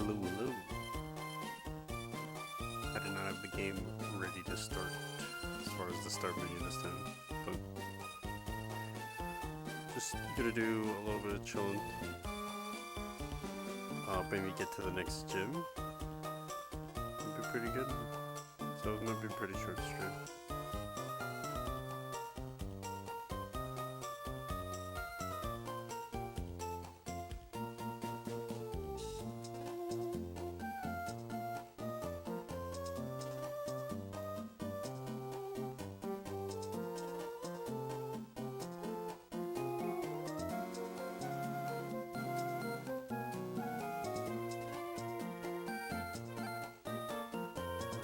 Hello, hello. I did not have the game ready to start as far as the start menu this time, but just gonna do a little bit of chilling. Maybe get to the next gym. Would be pretty good. So it might be pretty short stream.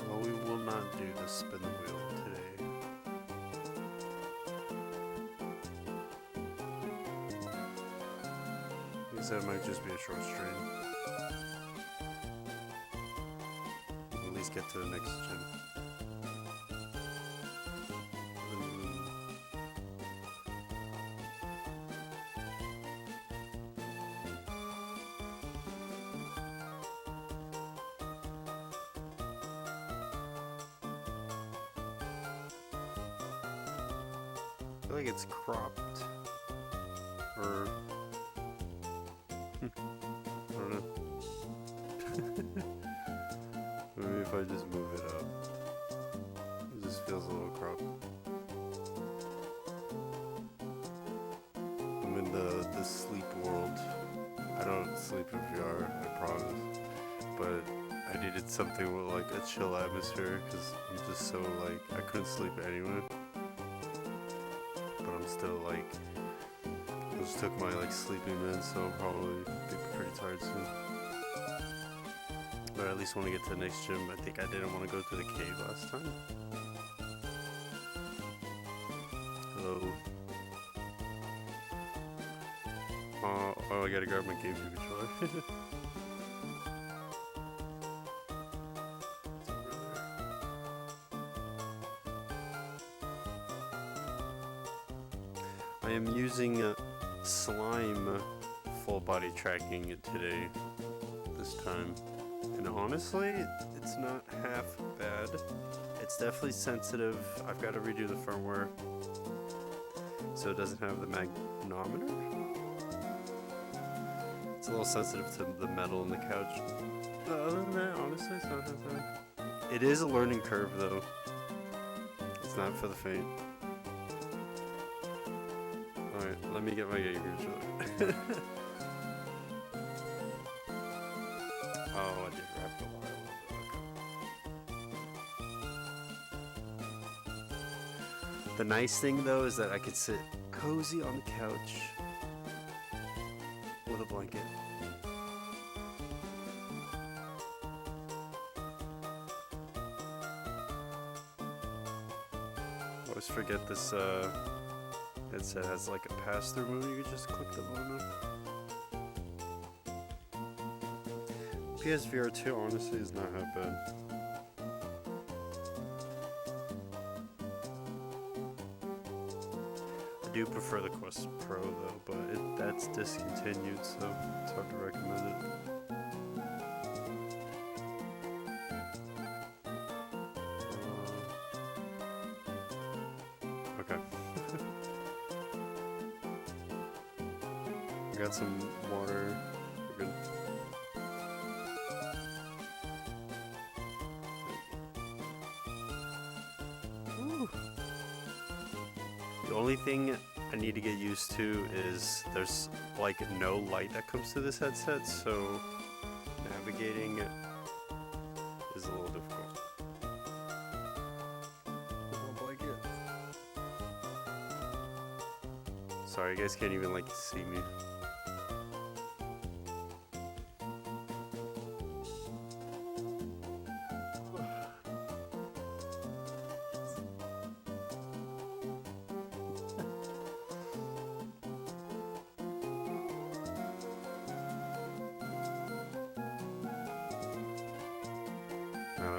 Well, we will not do the spin the wheel today. Like I said, it might just be a short stream. At least get to the next gym. I feel like it's cropped. Or I don't know. Maybe if I just move it up. It just feels a little cropped. I'm in the sleep world. I don't sleep in VR, I promise. But I needed something with like a chill atmosphere because I'm just so like I couldn't sleep anyway. But I'm still like I just took my like sleeping meds, so I'll probably be pretty tired soon. But I at least want to get to the next gym. I think I didn't want to go to the cave last time. Hello. Oh, I gotta grab my GameCube controller. I am using Slime full body tracking today, this time. And honestly, it's not half bad. It's definitely sensitive. I've got to redo the firmware so it doesn't have the magnometer. It's a little sensitive to the metal in the couch. But other than that, honestly, it's not half bad. It is a learning curve though. It's not for the faint. Alright, let me get my game controller. Oh, I did wrap the wire a little bit. The nice thing though is that I could sit cozy on the couch with a blanket. I always forget this headset has like a pass-through mode. You can just click the button. PSVR 2 honestly is not that bad. I do prefer the Quest Pro though, but that's discontinued, so it's hard to recommend it. Okay. Got some water. We're good. Ooh. The only thing I need to get used to is there's like no light that comes to this headset, so navigating is a little difficult. Sorry, you guys can't even like see me.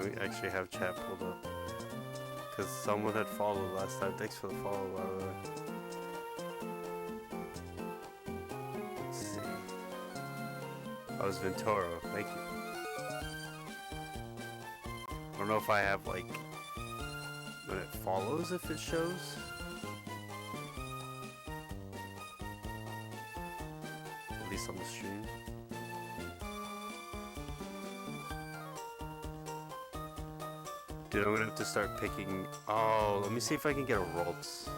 We actually have chat pulled up because someone had followed last time. Thanks for the follow, by the way. Let's see. Oh, it was Ventoro. Thank you. don't know if I have like when it follows if it shows. At least on the stream. Dude, I'm gonna have to start picking. Oh, let me see if I can get a Roltz.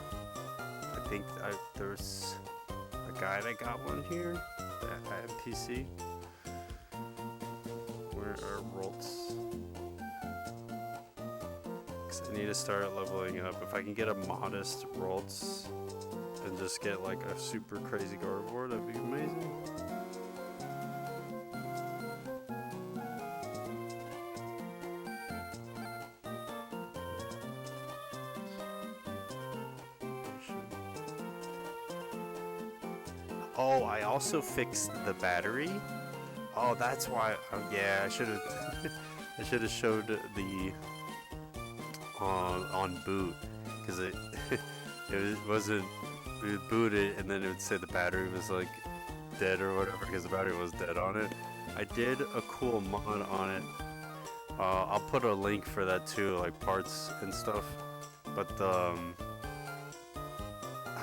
I think there's a guy that got one here. The NPC. Where are Roltz? Because I need to start leveling up. If I can get a modest Roltz and just get like a super crazy Gardevoir, that'd be amazing. Oh, I also fixed the battery. Oh, that's why. Oh, yeah, I should have. I should have showed the on boot because it wasn't. We would boot it and then it would say the battery was like dead or whatever because the battery was dead on it. I did a cool mod on it. I'll put a link for that too, like parts and stuff. But I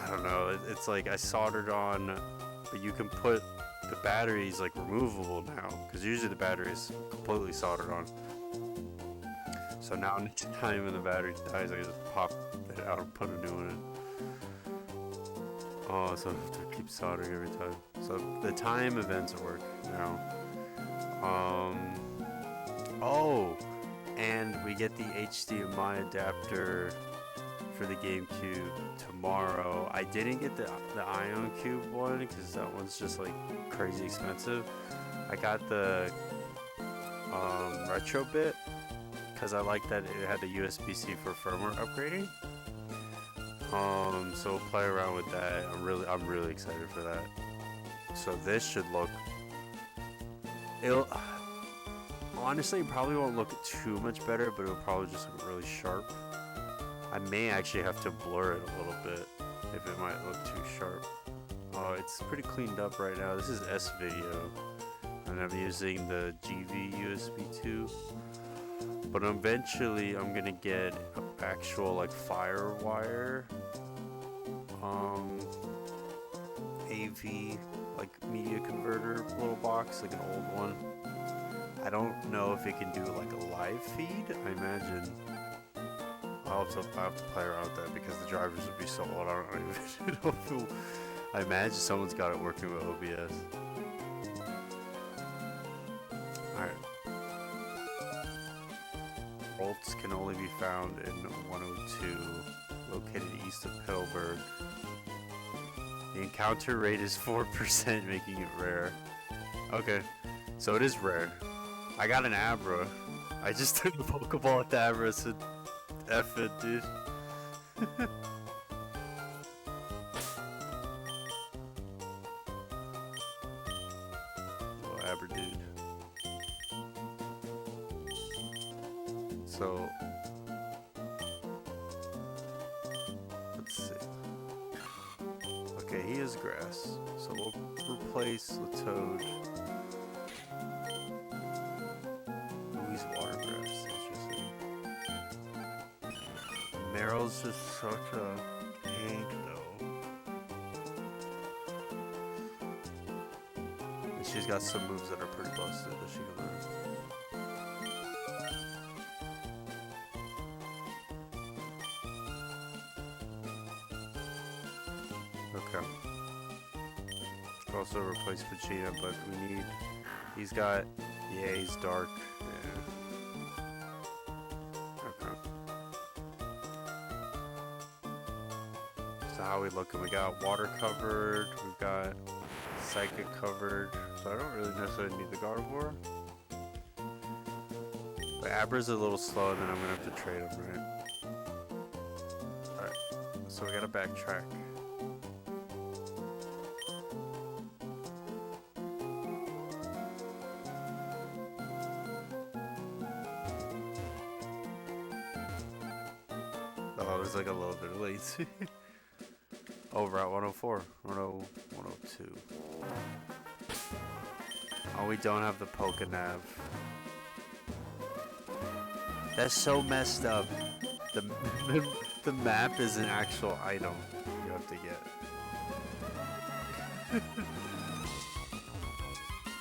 don't know. It's like I soldered on. But you can put the batteries like removable now because usually the battery is completely soldered on. So now anytime when the battery dies, I just pop it out and put a new one in. Oh, so I have to keep soldering every time. So the time events work now. Oh, and we get the HDMI adapter for the GameCube tomorrow. I didn't get the Ion Cube one because that one's just like crazy expensive. I got the Retro Bit because I like that it had the USB-C for firmware upgrading. So we'll play around with that. I'm really excited for that. So this should look. It'll honestly probably won't look too much better, but it'll probably just look really sharp. I may actually have to blur it a little bit if it might look too sharp. Oh, it's pretty cleaned up right now. This is S-Video, and I'm using the GV USB 2. But eventually, I'm gonna get an actual like FireWire AV like media converter little box, like an old one. I don't know if it can do like a live feed. I imagine. I'll have to play around with that because the drivers would be so old. I don't even know. I imagine someone's got it working with OBS. Alright. Roltz can only be found in 102, located east of Pittsburgh. The encounter rate is 4%, making it rare. Okay, so it is rare. I got an Abra. I just took the Pokeball at the Abra and said, F it, dude. Little Abra dude. So, let's see. Okay, he is grass. So we'll replace the Toad. Oh, he's water grass. Interesting. Meryl's just such a hank, though. And she's got some moves that are pretty busted that she can learn. Okay. Could also replace Vegeta, but we need. He's got. Yeah, he's dark. Yeah. Okay. So how we looking? We got water covered. We've got psychic covered. So I don't really necessarily need the Gardevoir. But Abra's a little slow, and then I'm gonna have to trade him, right? Alright. So we gotta backtrack. Oh, it was like a little bit late. Oh, Route 104. 102. Oh, we don't have the Pokenav. That's so messed up. The, the map is an actual item you have to get.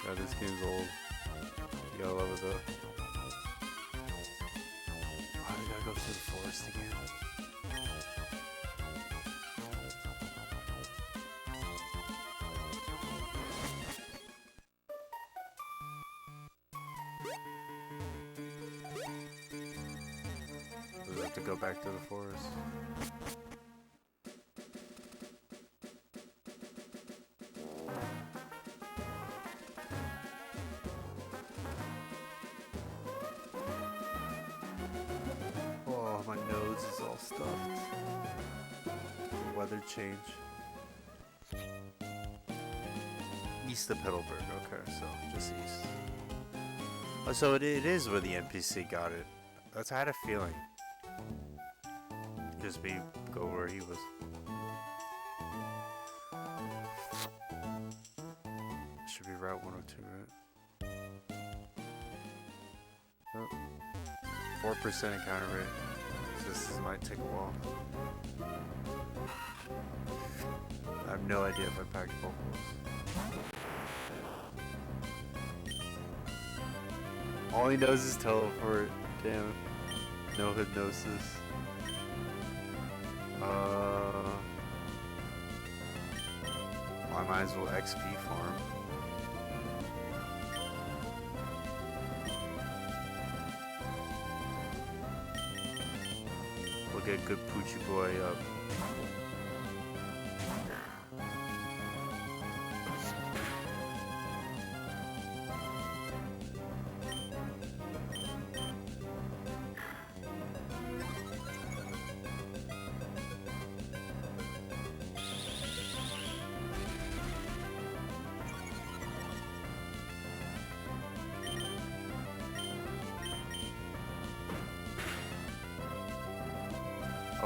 God, this game's old. You gotta love it though. Why do we gotta go through the forest again? We have to go back to the forest. Oh, my nose is all stuffed. Weather change. East of Heidelberg, okay, so just east. Oh, so it is where the NPC got it. That's I had a feeling. Just be go where he was. Should be Route 102, right? Oh. 4% encounter rate. So this might take a while. I have no idea if I packed vocals. All he knows is teleport. Damn. No hypnosis. Well, I might as well XP farm. We'll get good Poochie Boy up.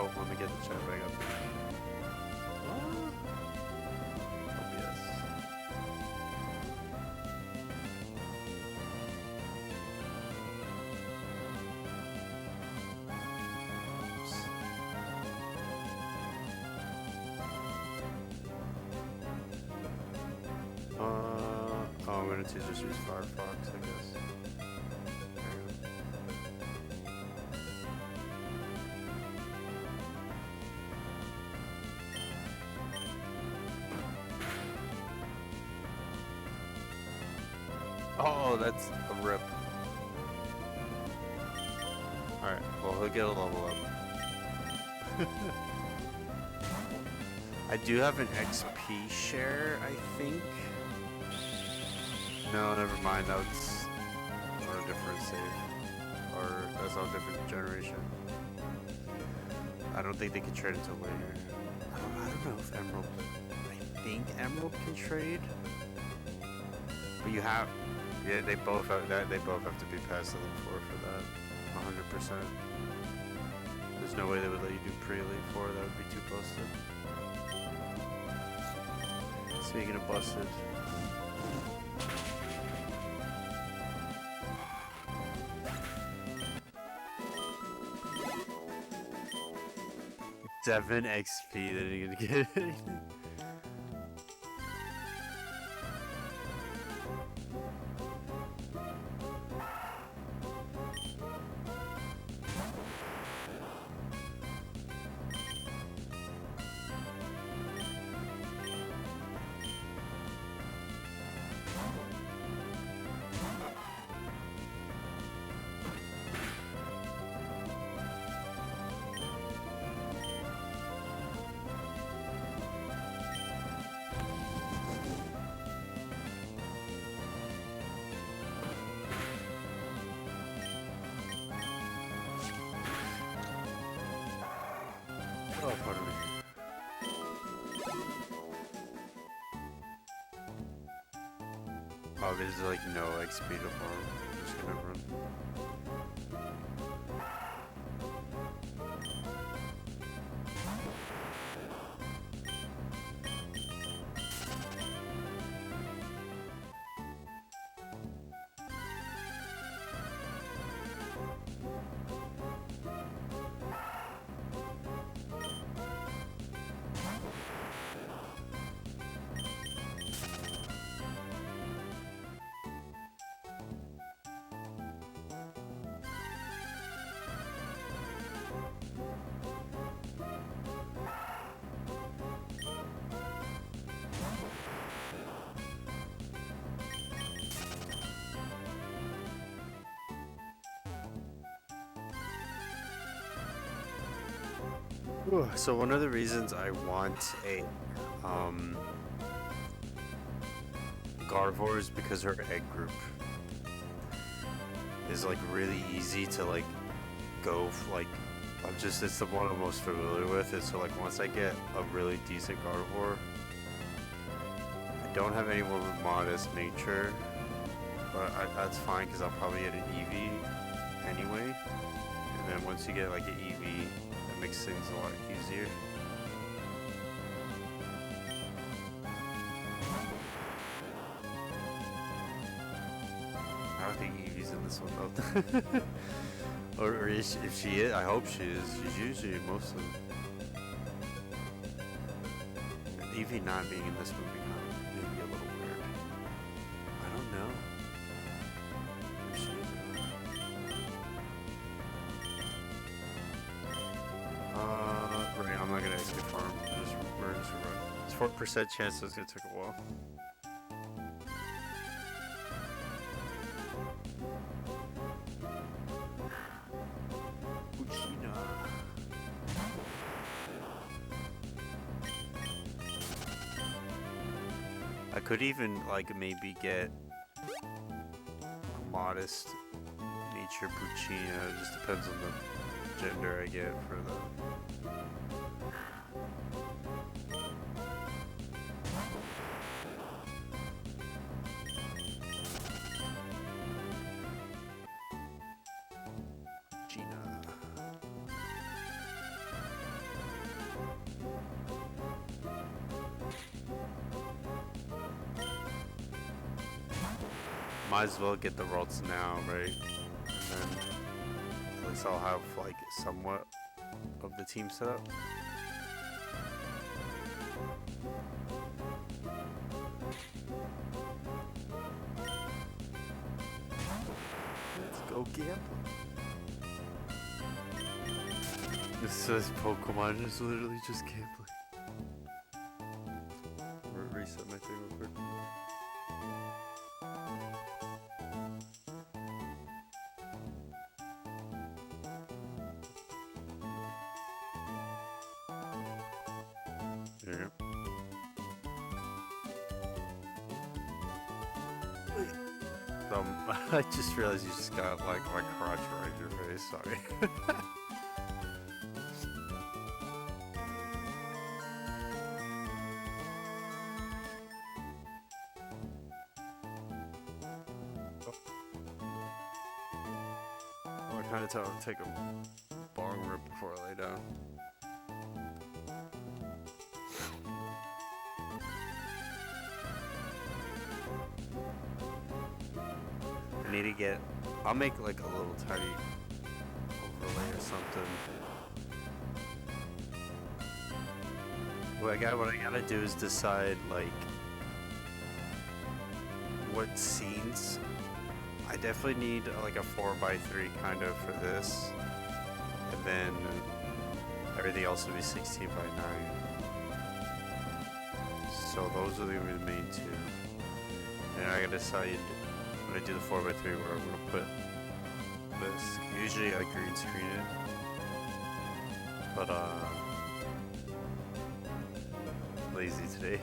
Oh, let me get the chat back up. OBS. Oops. Oh, I'm gonna just use Firefox, I guess. Oh, that's a rip. Alright, well, he'll get a level up. I do have an XP share, I think. No, never mind, that's on a different save. Or that's on a different generation. I don't think they can trade until later. I don't know if Emerald... I think Emerald can trade. But you have... Yeah, they both have to be past level 4 for that. 100%. There's no way they would let you do pre-elite 4, that would be too busted. Speaking of busted. Seven XP, then you're gonna get anything. Oh, pardon me. Oh, there's like no XP to farm. I'm just gonna run. So one of the reasons I want a um, Gardevoir is because her egg group is like really easy to like like it's the one I'm most familiar with. And so like once I get a really decent Gardevoir, I don't have anyone with modest nature, but that's fine because I'll probably get an Eevee anyway. And then once you get like an Eevee, that makes things a lot easier. I don't think Eevee's in this one though. Or if she is, I hope she is. She's usually most of them. Eevee not being in this movie maybe a little weird. I don't know if she is or not. Right, I'm not gonna escape farm. We're just run. It's 4% chance, so it's gonna take a while. I could even like maybe get a modest nature Puccina. It just depends on the gender I get for the. Might as well get the Ralts now, right? And then at least I'll have like somewhat of the team set up. Let's go gambling. This says Pokemon is literally just gambling. Reset my thing real quick. There you go. I just realized you just got like my crotch right in your face, sorry. I kind of take a bong rip before I lay down. I need to get. I'll make like a little tiny overlay or something. What I gotta do is decide like what scenes. I definitely need like a 4x3 kind of for this, and then everything else will be 16:9. So those are gonna be the main two. And I gotta decide when I do the 4x3 where I'm gonna put this. Usually I green screen it, but lazy today.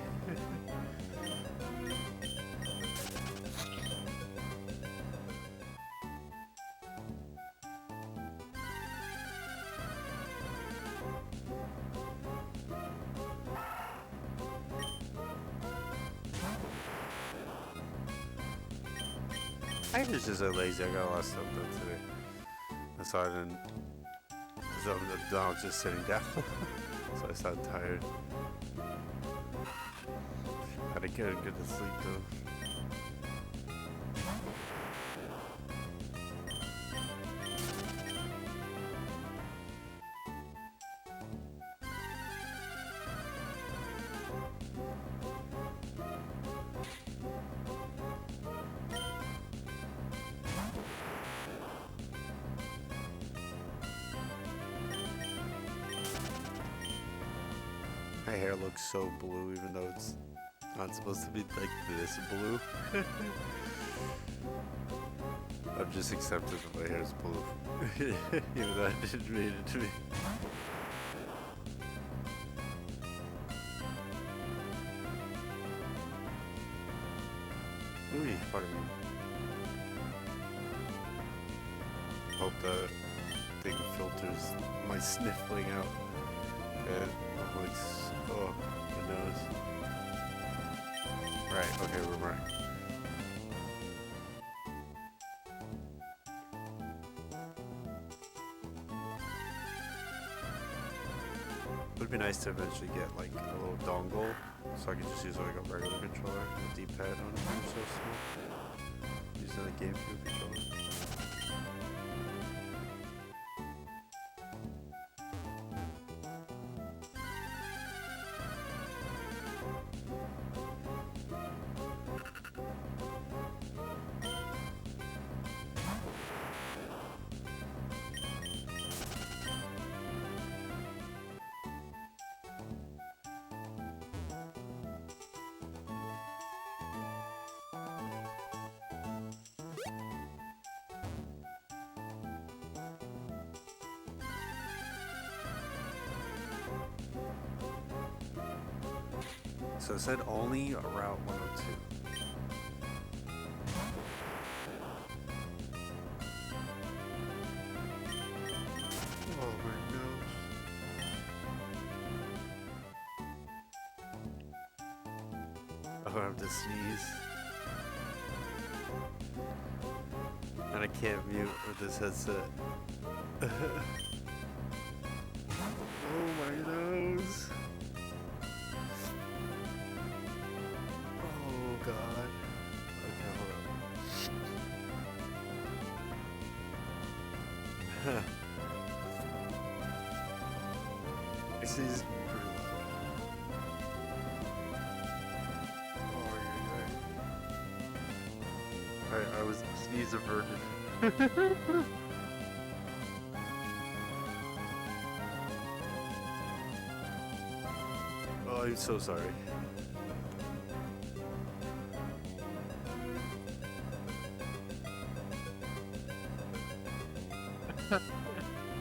I was just so lazy. I got a lot of stuff done today. That's why I didn't. I was just sitting down, so I started tired. Had to get good to sleep though. My hair looks so blue even though it's not supposed to be like this blue. I've just accepted that my hair is blue. Even though I didn't read it to me. Ui, pardon me. Hope the thing filters my sniffling out. And avoids, oh, the nose. Right, okay, we're right. It would be nice to eventually get like a little dongle so I can just use like a regular controller. The D-pad on it is so small. Use a GameCube controller. So it said only Route 102. Oh my nose. Oh, I have to sneeze. And I can't mute with this headset. Oh my nose. Oh god. Okay, hold on. I sneezed pretty loud. Oh yeah, yeah. I was sneeze averted. Oh, I'm so sorry.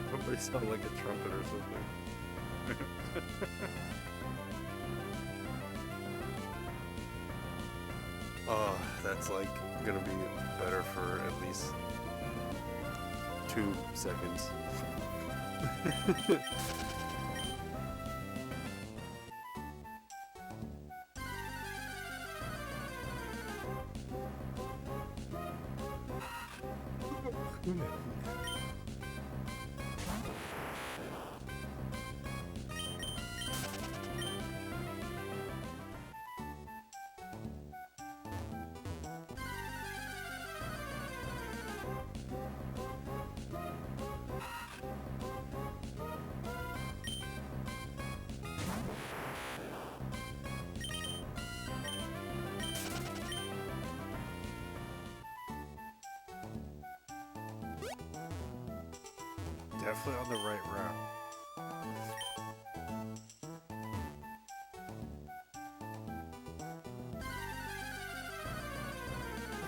Probably sound like a trumpet or something. Oh, that's like gonna be better for at least 2 seconds. Definitely on the right route.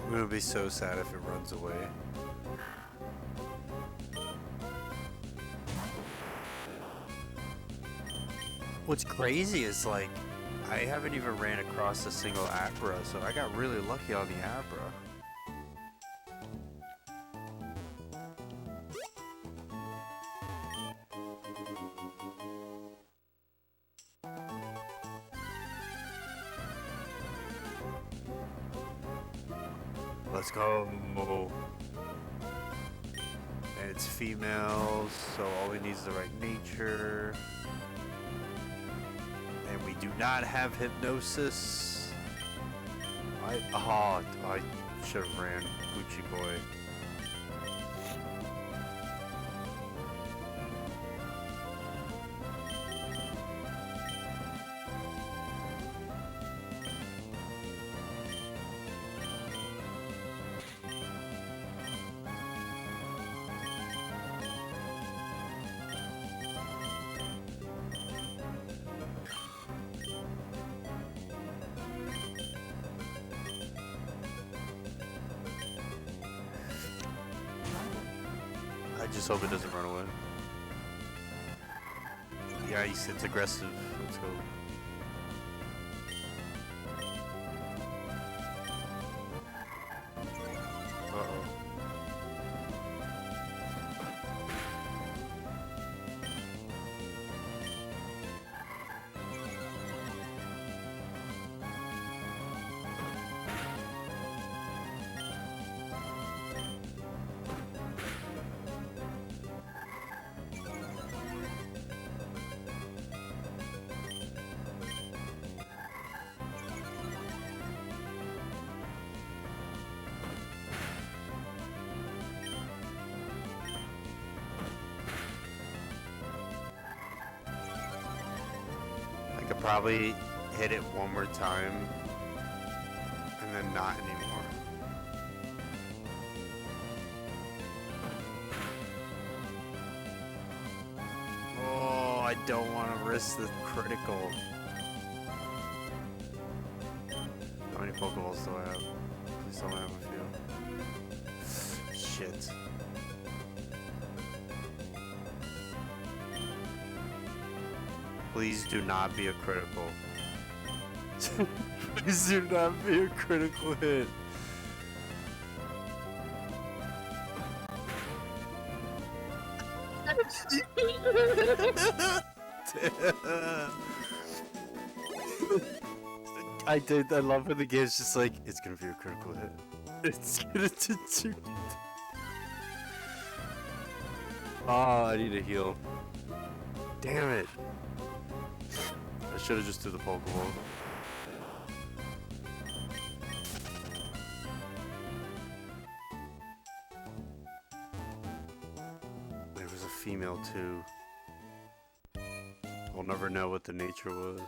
I'm gonna be so sad if it runs away. What's crazy is like, I haven't even ran across a single Abra, so I got really lucky on the Abra. Let's go. And it's females, so all we need is the right nature. And we do not have hypnosis. I should have ran Gucci Boy. I just hope it doesn't run away. Yeah, it's aggressive. Let's go. could probably hit it one more time and then not anymore. Oh, I don't want to risk the critical. How many Pokeballs do I have? Please don't have a few. Shit. Please do not be a critical. Please do not be a critical hit. I love when the game's just like, it's gonna be a critical hit. It's gonna do. Oh, I need a heal. Damn it. I should have just did the Pokeball. There was a female too. We'll never know what the nature was.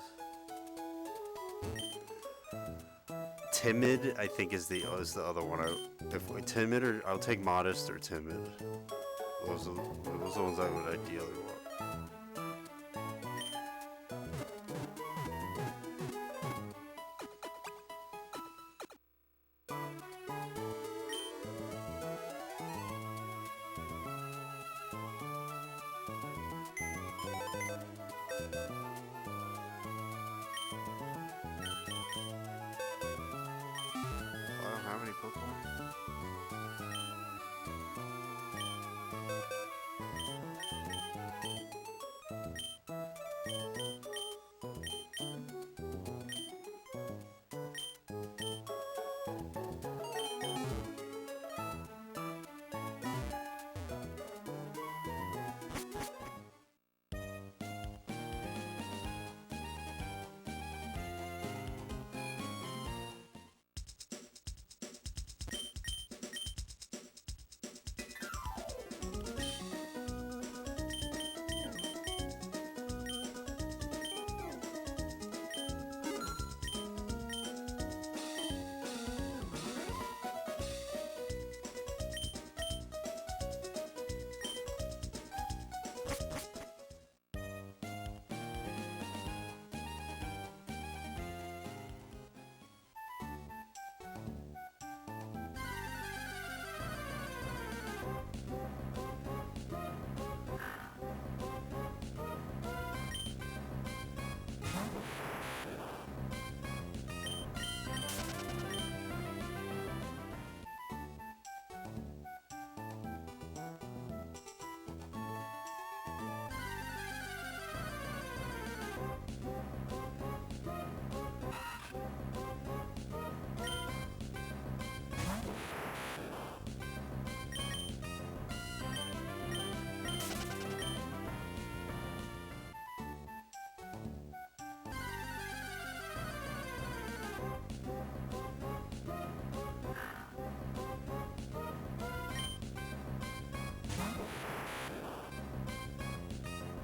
Timid, I think, is the other one. If timid, or I'll take modest or timid. Those are the ones I would ideally want. How many Pokemon?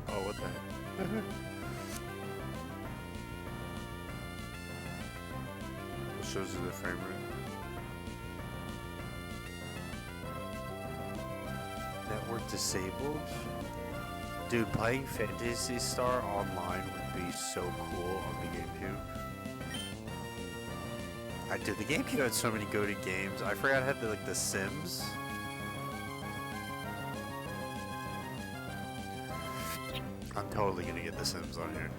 Oh, what the heck? It shows you the frame rate. Network disabled? Dude, playing Phantasy Star online would be so cool on the GameCube. Dude, the GameCube had so many goated games. I forgot I had the Sims. I'm totally gonna get The Sims on here.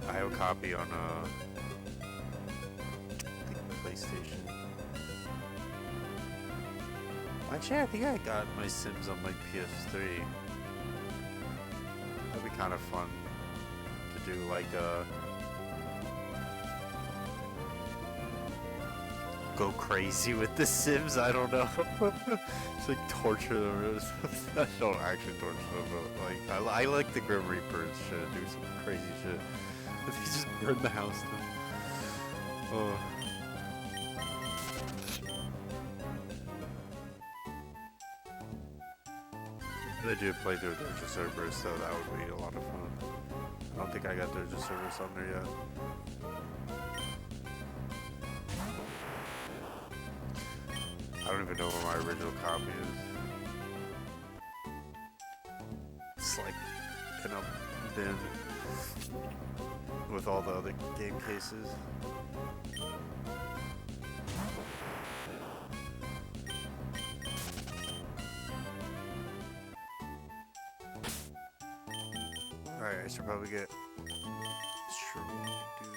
I have a copy on PlayStation. Actually, I think I got my Sims on my PS3. That'd be kind of fun to do go crazy with The Sims. I don't know. Just torture them. I don't actually torture them, but I like the Grim Reaper and shit. Do some crazy shit. They just burn the house down. Oh. I do a playthrough with Ultra Cerberus, so that would be a lot of fun. I don't think I got Dirge of Service on there yet. I don't even know where my original copy is. It's like in a bin with all the other game cases. Alright, I should probably get Shroomy Dude.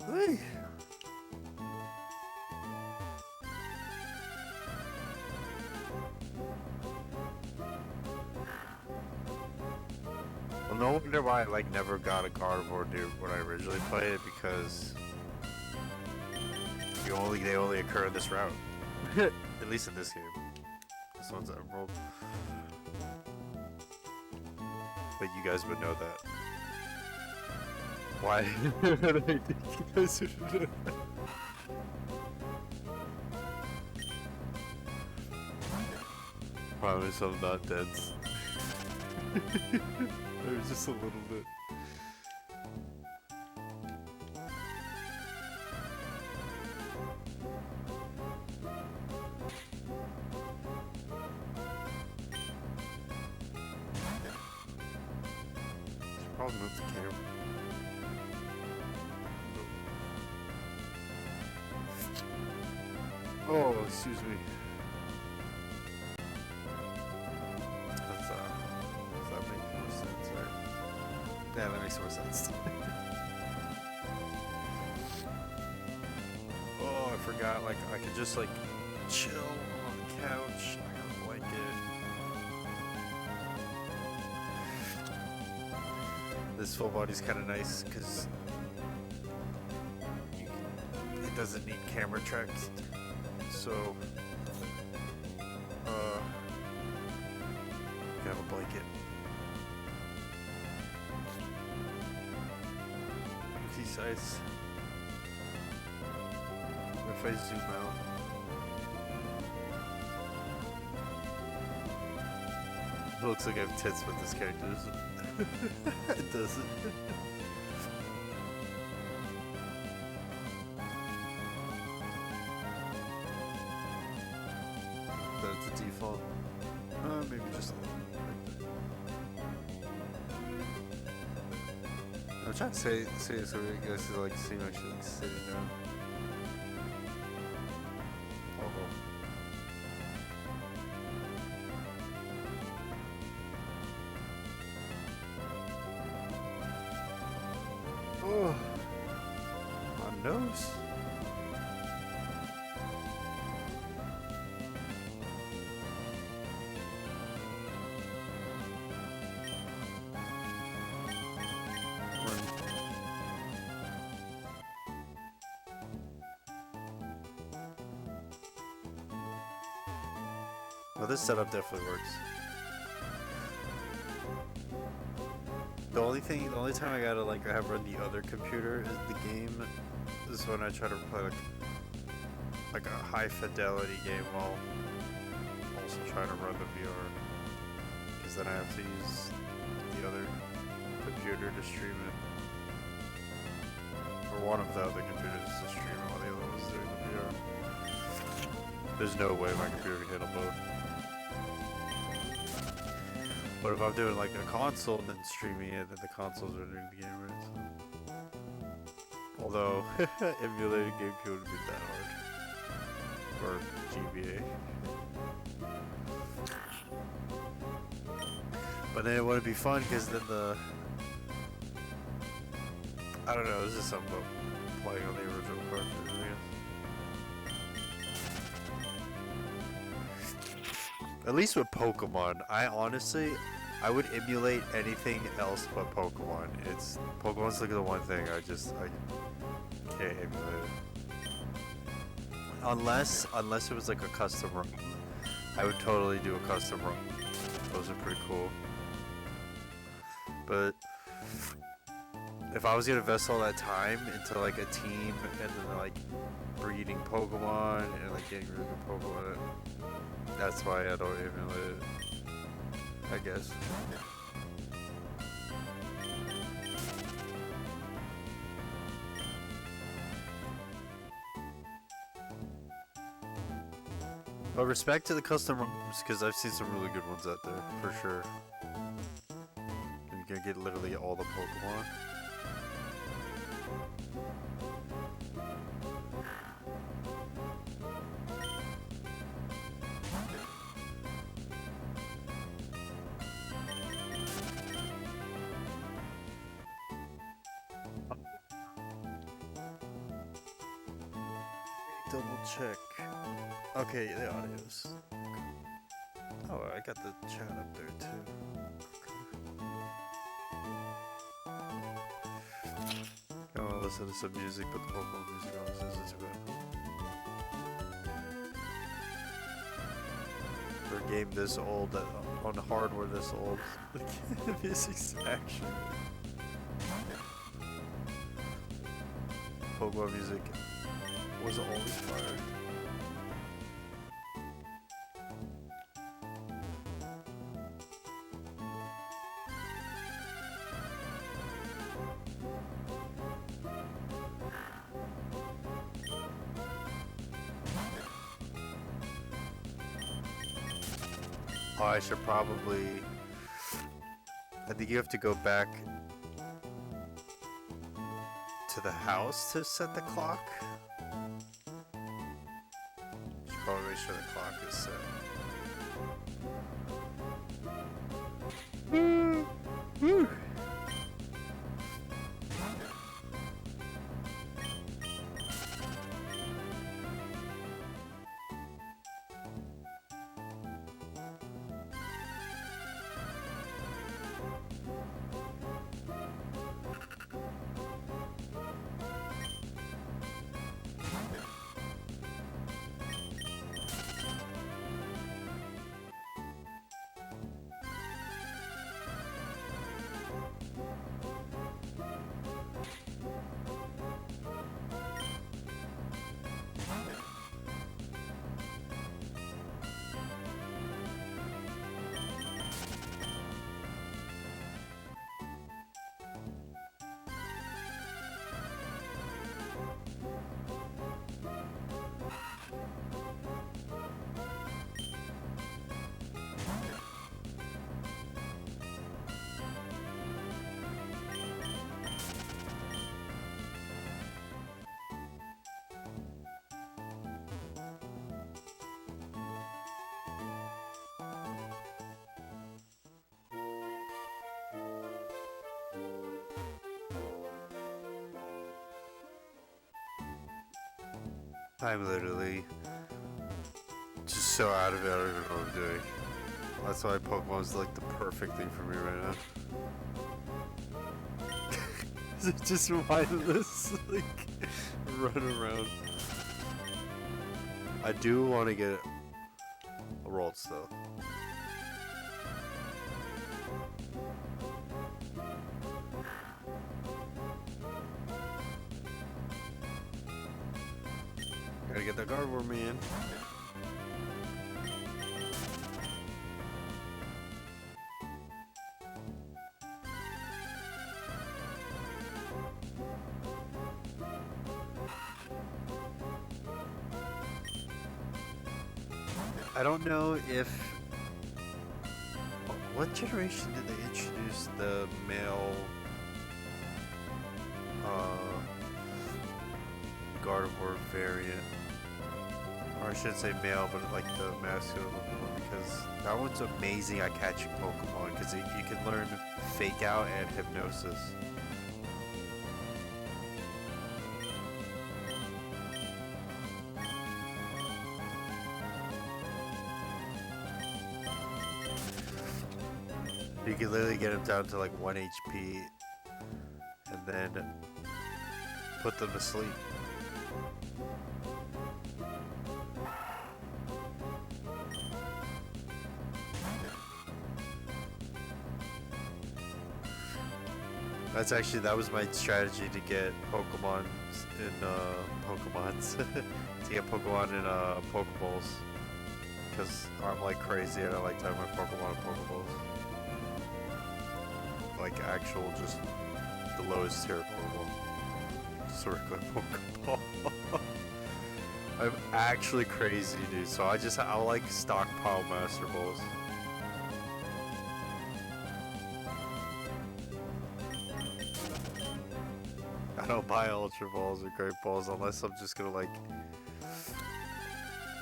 Hey. Well, no wonder why I like never got a Gardevoir dude when I originally played it, because they only occur in this route. At least in this game. This one's Emerald. But you guys would know that. Why? I think you guys would know that. Promise I'm not dense. There's just a little bit. Should probably move the camera. Oh, excuse me. That's, does that make more sense, right? Yeah, that makes more sense. Oh, I forgot, like, I could just, like, chill on the couch. I got a blanket. This full body's kind of nice, because it doesn't need camera tracks. So, you can have a blanket. Easy size. If I zoom out, it looks like I have tits with this character. It doesn't. That's a default. Maybe just a little bit. I'm trying to say it so you guys can like see me actually like sitting down. Oh, my nose. Well, this setup definitely works. The only time I gotta like have run the other computer is the game. This is when I try to play like a high fidelity game while also trying to run the VR. Because then I have to use the other computer to stream it. Or one of the other computers to stream it while the other one's doing the VR. There's no way my computer can handle both. But if I'm doing like a console and then streaming it, then the consoles are doing the game, right? So. Although, emulating GameCube wouldn't be that hard. Or GBA. But then it wouldn't be fun because then I don't know, this is something about playing on the original cartridge, At least with Pokemon, I would emulate anything else but Pokemon. Pokemon's like the one thing I can't emulate it. unless it was like a custom room, I would totally do a custom room. Those are pretty cool. But if I was gonna invest all that time into like a team and then like breeding Pokemon and like getting really good Pokemon, that's why I don't emulate it, I guess. But respect to the custom rooms, because I've seen some really good ones out there, for sure. And you can get literally all the Pokemon. Double check. Okay, the audio's. Oh, I got the chat up there too. I want to listen to some music, but the Pokemon music always says it's bad. For a game this old, on hardware this old, the music's actually. Pokemon music was always fire. Oh, I should probably. I think you have to go back to the house to set the clock. Should probably make sure the clock is set. Woo! I'm literally just so out of it, I don't even know what I'm doing. That's why Pokemon's like the perfect thing for me right now. Just mindless, like, run around. I do want to get a Ralts though. Gotta get that Gardevoir man. I don't know if... What generation did they introduce the male Gardevoir variant? Or I shouldn't say male, but like the masculine looking one, because that one's amazing at catching Pokemon, because you can learn Fake Out and Hypnosis. You can literally get them down to like 1 HP and then put them to sleep. that was my strategy to get Pokemon in Pokemons to get Pokemon in Pokeballs. Because I'm like crazy and I like to have my Pokemon in Pokeballs. Like actual just the lowest tier Pokeball. Just a regular Pokeball. I'm actually crazy, dude. So I like stockpile Master Balls. I don't buy Ultra Balls or Great Balls unless I'm just gonna like,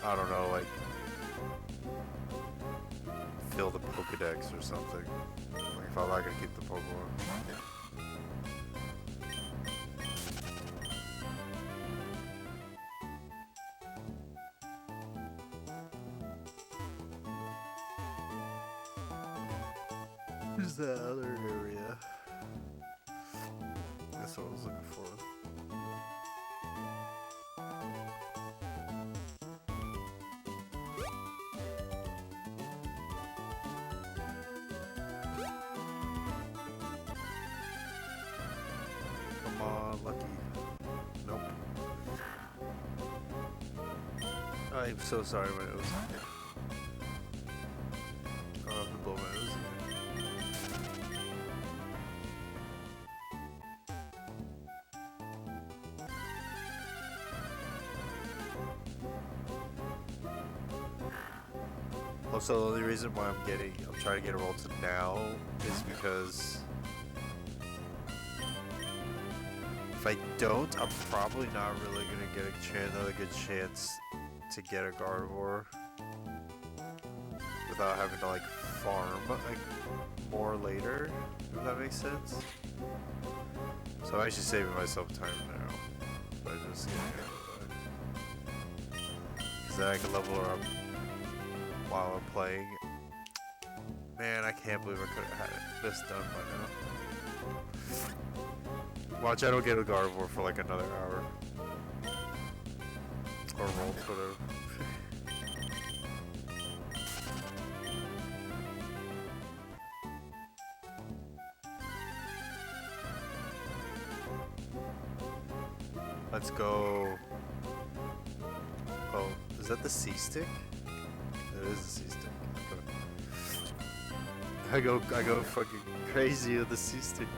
I don't know, like fill the Pokedex or something. Like if I'm not gonna keep the Pokemon. Who's that other area? That's what I was looking for. Come on, Lucky. Nope. I'm so sorry, my nose. I'll have to blow my nose again. Also, the only reason why I'm trying to get a roll to now is because if I don't, I'm probably not really gonna get another good chance to get a Gardevoir without having to like farm like more later, if that makes sense. So I'm actually saving myself time now by just getting out of the way. Because then I can level her up while I'm playing. Man, I can't believe I could have had this done by now. Watch, I don't get a Gardevoir for like another hour. Or rolls, whatever. Let's go. Oh, is that the C-Stick? It is the C-Stick. I go fucking crazy with the C-Stick.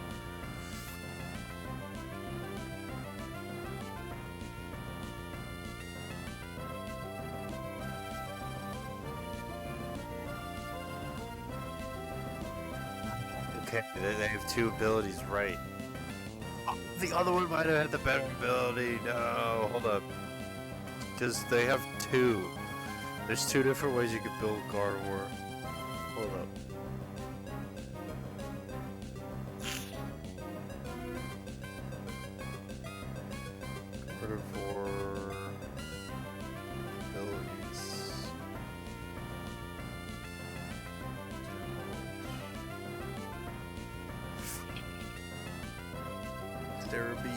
Okay, they have two abilities, right? Oh, the other one might have had the better ability. No, hold up. Because they have two. There's two different ways you could build Gardevoir. Hold up. Gardevoir abilities. Therapy.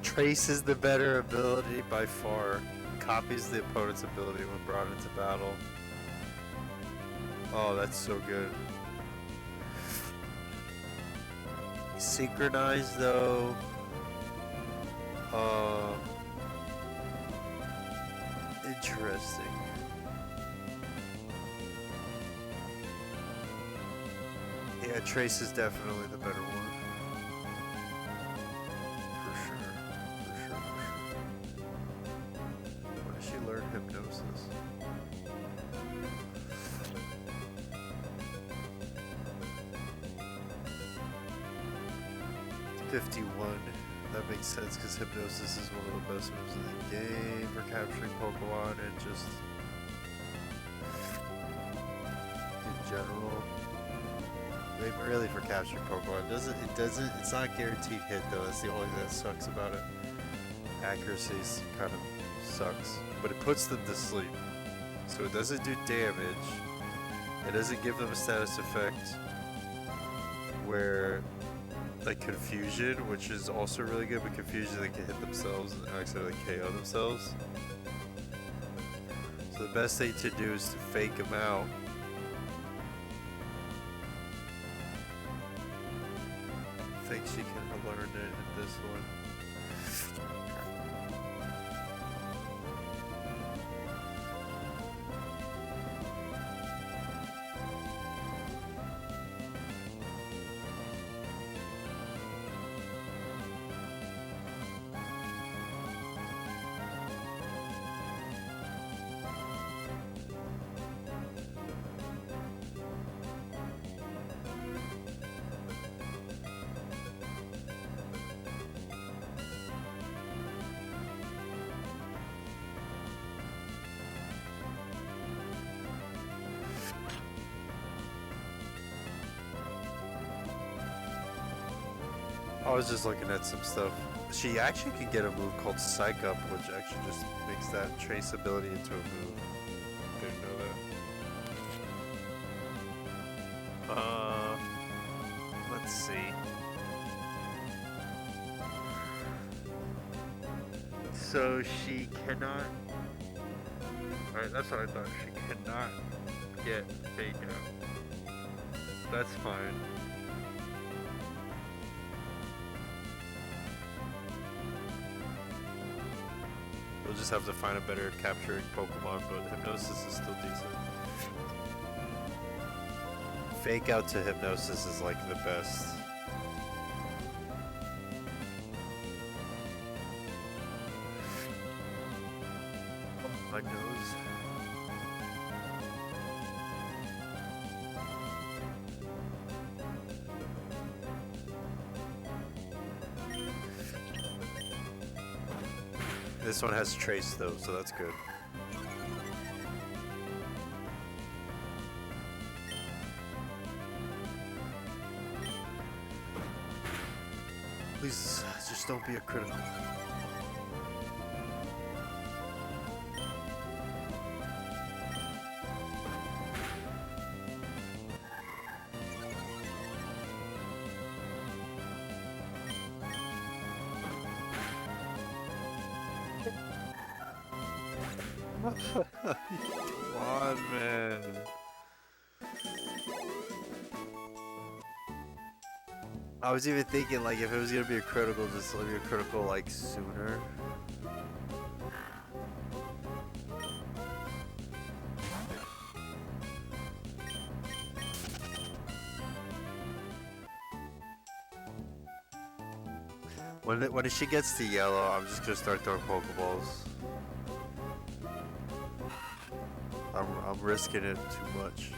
Traces the better ability by far. Copies the opponent's ability when brought into battle. Oh, that's so good. Synchronize though. Interesting. Yeah, Trace is definitely the better one. For sure. When did she learn Hypnosis? $51. That makes sense because Hypnosis is one of the best moves in the game for capturing Pokemon and just in general. Maybe really for capturing Pokemon. It's not a guaranteed hit though, that's the only thing that sucks about it. accuracy kind of sucks, but it puts them to sleep. So it doesn't do damage. It doesn't give them a status effect where, like confusion, which is also really good, but confusion they can hit themselves and accidentally KO themselves. So the best thing to do is to fake them out. I think she can have learned it in this one. I was just looking at some stuff. She actually can get a move called Psych Up, which actually just makes that traceability into a move. Didn't know that. Let's see. So she cannot. Alright, that's what I thought. She cannot get Fake Out. That's fine. We'll just have to find a better capturing Pokemon, but Hypnosis is still decent. Fake Out to Hypnosis is like the best. Oh, my nose. This one has Trace though, so that's good. Please, just don't be a critical. Come on, man. I was even thinking, like, if it was gonna be a critical, just let me be a critical, like, sooner. When she gets to yellow, I'm just gonna start throwing Pokeballs. I'm risking it too much.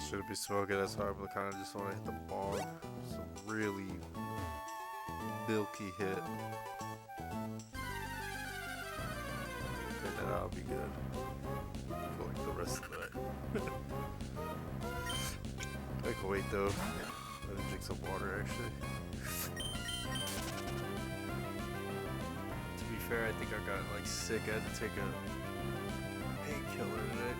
Shouldn't be smoking as hard, but kind of just want to hit the ball. It's a really milky hit. And then I'll be good for like the rest of the night. I can wait though. Let me drink some water actually. To be fair, I think I got like sick. I had to take a painkiller today.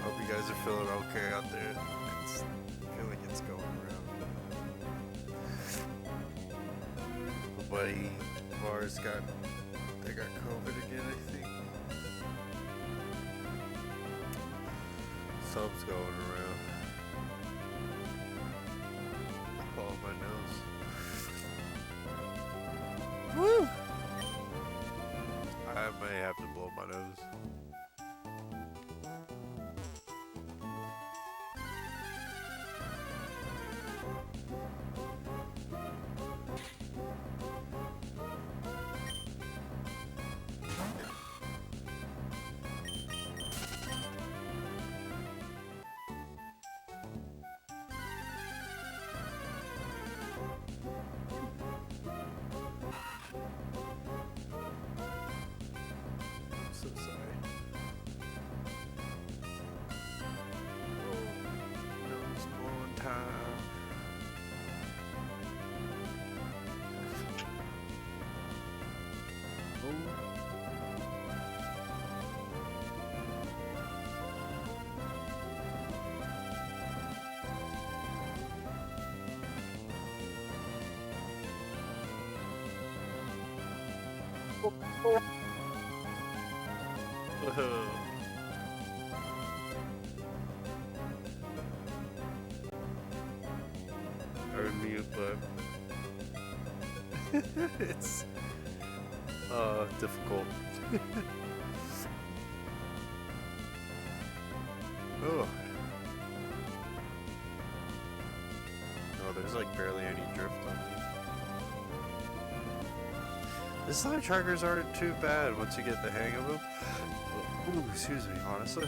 Hope you guys are feeling okay out there. I feel like it's going around. My buddy Mars got COVID again, I think. Something's going around. Oh, my nose. Woo! to blow my nose. So sorry. Nose blowing time. Or mute, but it's difficult. Oh. No, there's like barely any drift on these. The slime trackers aren't too bad once you get the hang of them. Ooh, excuse me, honestly.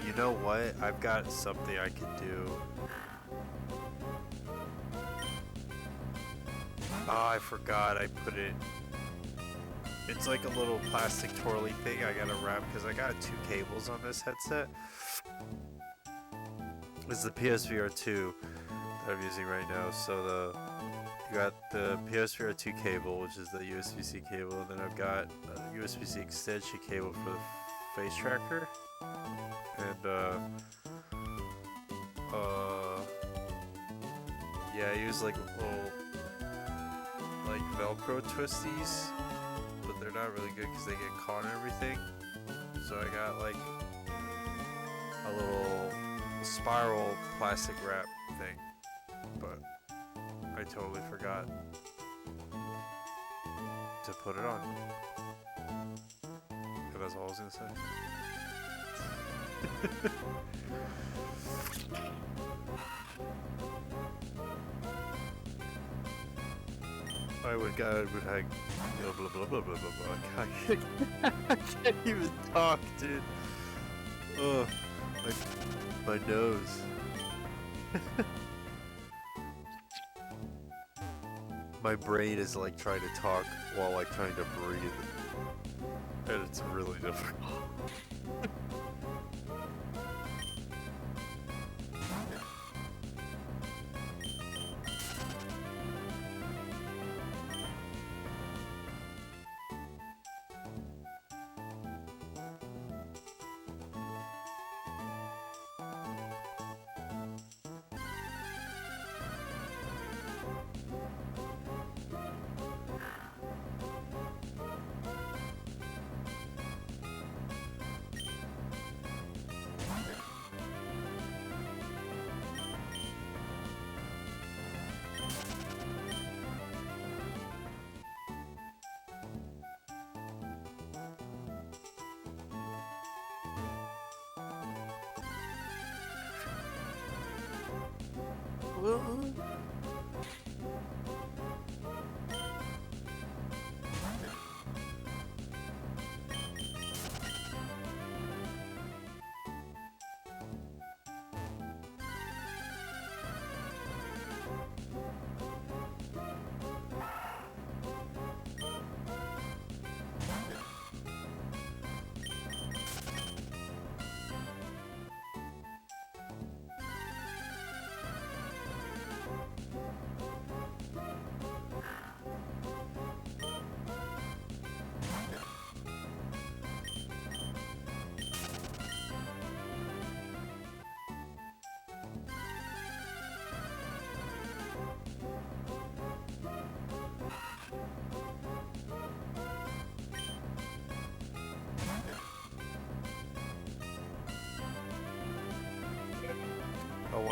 You know what? I've got something I can do. Oh, I forgot I put it. It's like a little plastic twirly thing I gotta wrap because I got 2 cables on this headset. This is the PSVR 2 that I'm using right now. So you got the PSVR 2 cable, which is the USB-C cable, and then I've got a USB-C extension cable for the face tracker. And yeah, I use like little like Velcro twisties, but they're not really good because they get caught in everything. So I got like a little spiral plastic wrap thing, but I totally forgot to put it on. And that's all I was gonna say. I would go would hang blah blah blah blah blah blah blah. I can't even talk, dude. Oh, my nose. My brain is like trying to talk while like trying to breathe, and it's really difficult.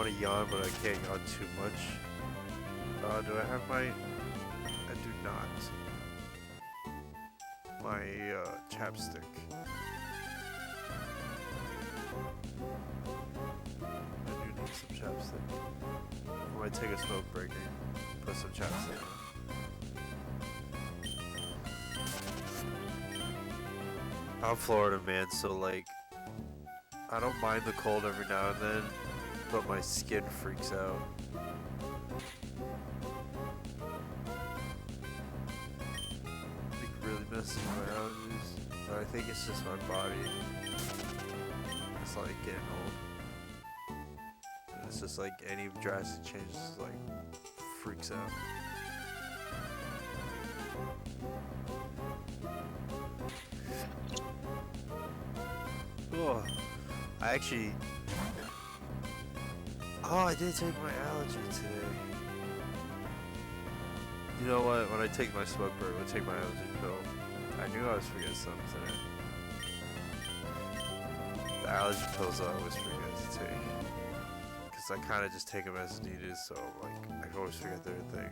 want to yawn, but I can't yawn too much. Do I have my... I do not. My chapstick. I do need some chapstick. I might take a smoke break and put some chapstick on. I'm Florida man, so like, I don't mind the cold every now and then, but my skin freaks out. It really messes with my allergies, but I think it's just my body. It's like getting old. And it's just like any drastic changes like freaks out. Oh, I actually. Oh, I did take my allergy today. You know what? When I take my smoke break, I take my allergy pill. I knew I was forgetting something today. The allergy pills I always forget to take. Because I kind of just take them as needed, so like, I always forget they're a thing.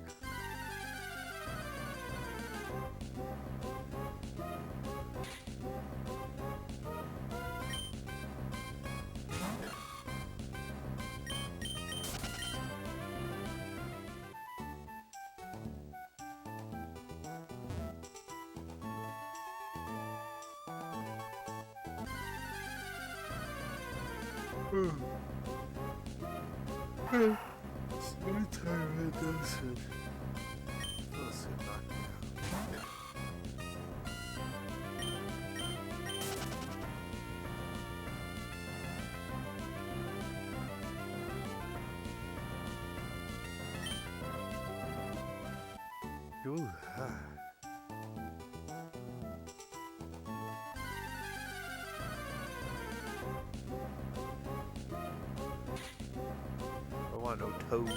Ooh, I want no toad.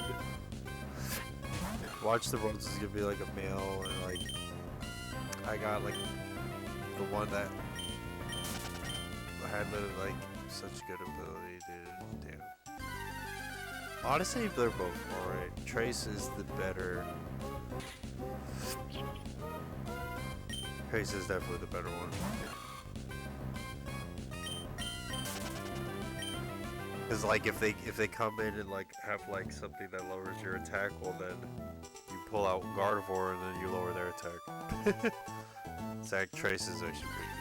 Watch the Roses is gonna be like a male, and like I got like the one that had like such good ability, dude. Damn. Honestly, they're both alright. Trace is the better. Trace is definitely the better one. Cause like if they come in and like have like something that lowers your attack, well then you pull out Gardevoir and then you lower their attack. Zach Trace is actually pretty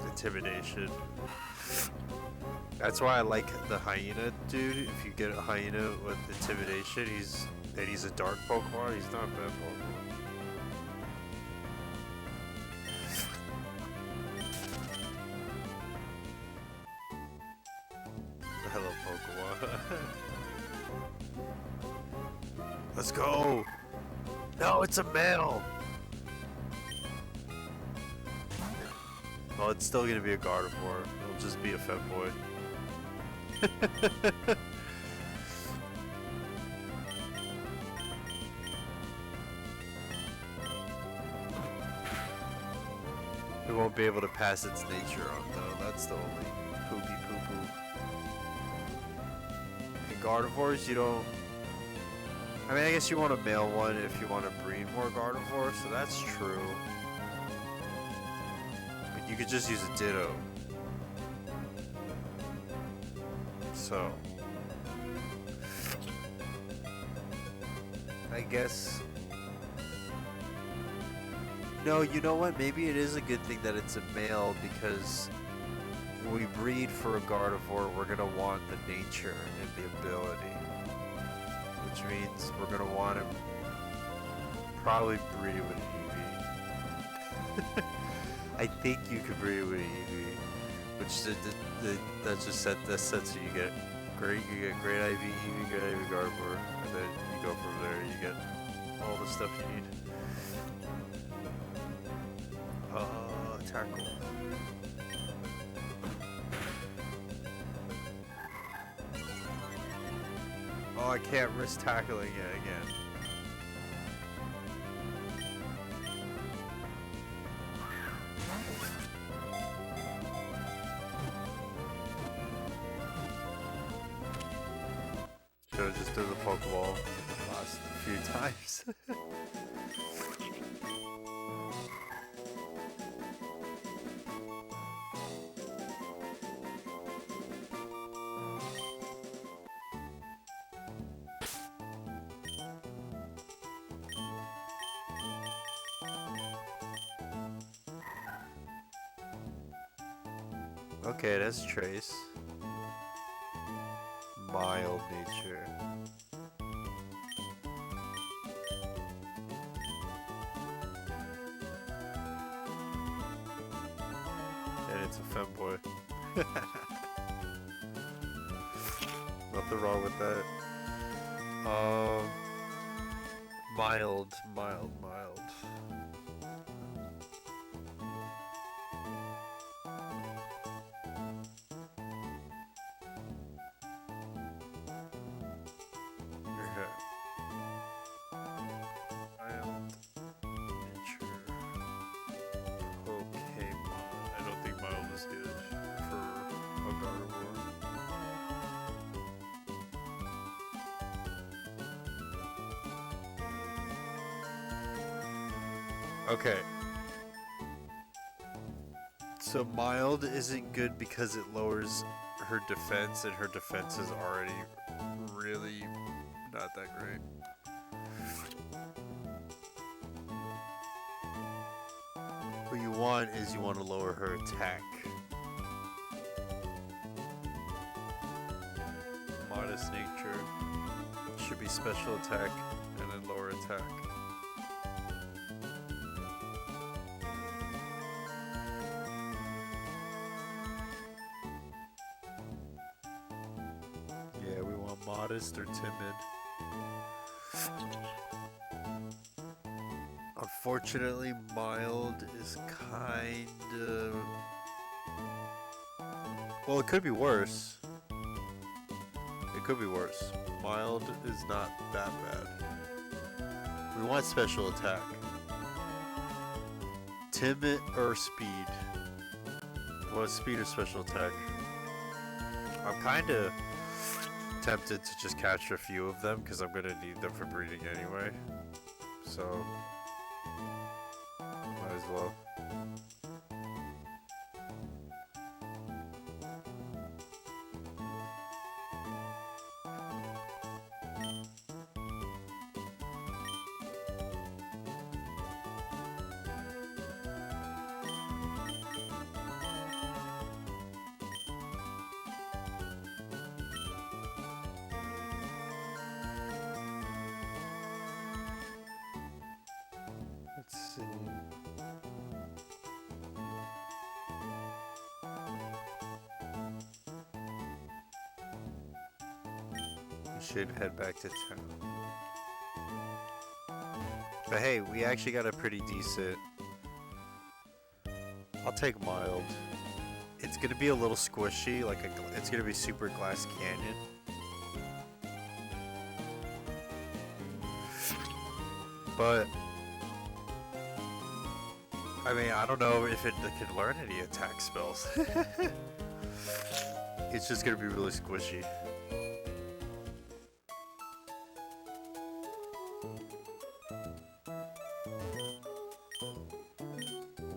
decent. Intimidation. That's why I like the Hyena dude. If you get a Hyena with Intimidation, he's a dark Pokemon. He's not a bad Pokemon. Hello, Pokemon. Let's go! No, it's a male! Well, it's still gonna be a Gardevoir. It'll just be a Femboy. We won't be able to pass its nature on though. That's the only poopy poo poo. In Gardevoirs, you don't. I mean, I guess you want a male one if you want to breed more Gardevoir, so that's true. But you could just use a Ditto. So, I guess. No, you know what? Maybe it is a good thing that it's a male because when we breed for a Gardevoir, we're gonna want the nature and the ability, which means we're gonna want him probably breed with an EV. I think you could breed with an EV, which that just sets you get great great IV, EV, good IV Gardevoir, and then you go from there. You get all the stuff you need. Tackle. Oh, I can't risk tackling it again. I just threw the Pokeball the last few times. Okay, that's Trace. Mild nature. And it's a femboy. Nothing wrong with that. Mild. Mild nature. Pokemon. I don't think mild is good for a Gardevoir. Okay. So mild isn't good because it lowers her defense, and her defense is already really not that great. What you want is you want to lower her attack. Modest nature should be special attack and then lower attack. Yeah, we want modest or timid. Unfortunately, mild is kind of... Well, it could be worse. It could be worse. Mild is not that bad. We want special attack. Timid or speed? Well, speed or special attack? I'm kind of tempted to just catch a few of them because I'm going to need them for breeding anyway. So... might as well. Let's see. We should head back to town. But hey, we actually got a pretty decent... I'll take mild. It's gonna be a little squishy, like it's gonna be super Glass Canyon. But... I mean, I don't know if it can learn any attack spells. It's just gonna be really squishy.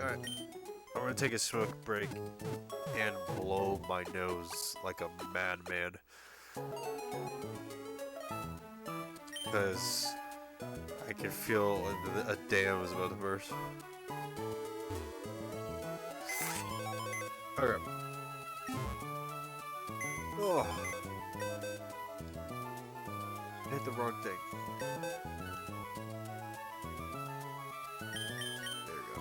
Alright, I'm gonna take a smoke break and blow my nose like a madman. Because I can feel a dam is about to burst. Okay. Oh. Hit the wrong thing. There we go.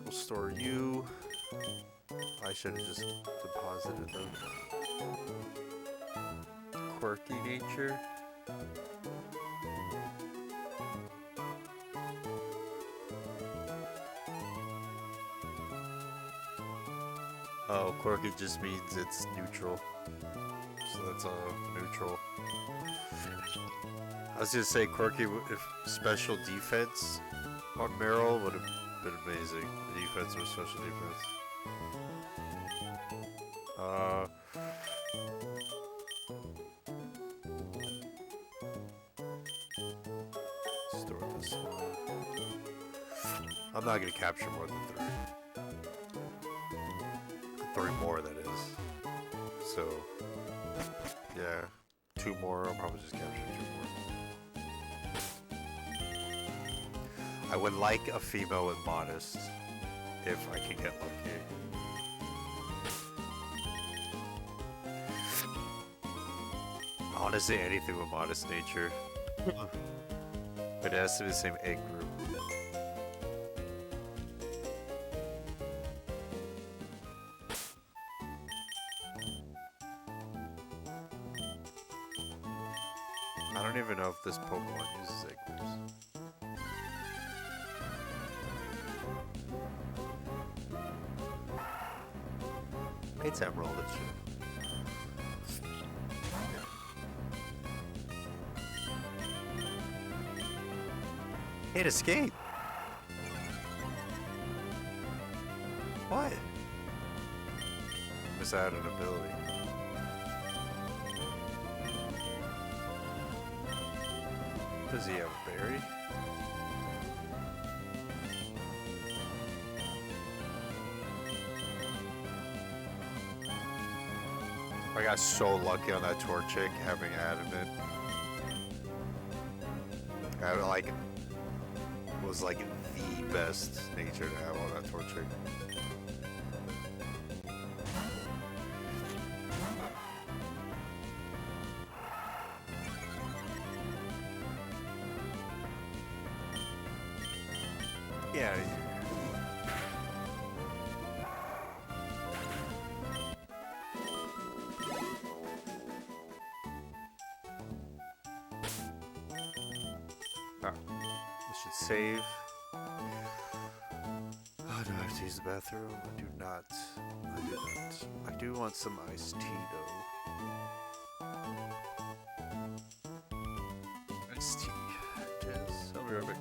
We'll store you. I should have just deposited them. Quirky nature. Oh, quirky just means it's neutral. So that's a neutral. I was gonna say quirky if special defense on Meryl would have been choosing? Defense or special defense? Store this one. I'm not gonna capture more than 3. 3 more, that is. So, yeah. 2 more, I'll probably just capture 2 more. I would like a female with modest, if I can get lucky. Honestly, anything with modest nature. But it has to be the same egg group. I don't even know if this Pokemon uses egg groups. It's Emerald, it should. It escaped. What? Must add an ability. Does he have a berry? I got so lucky on that Torchic having adamant. I like was like the best nature to have on that Torchic. Yeah. Ah, this should save. Oh, do I have to use the bathroom? I do not. I do not. I do want some iced tea though. Iced tea. Yes, I'll be right back.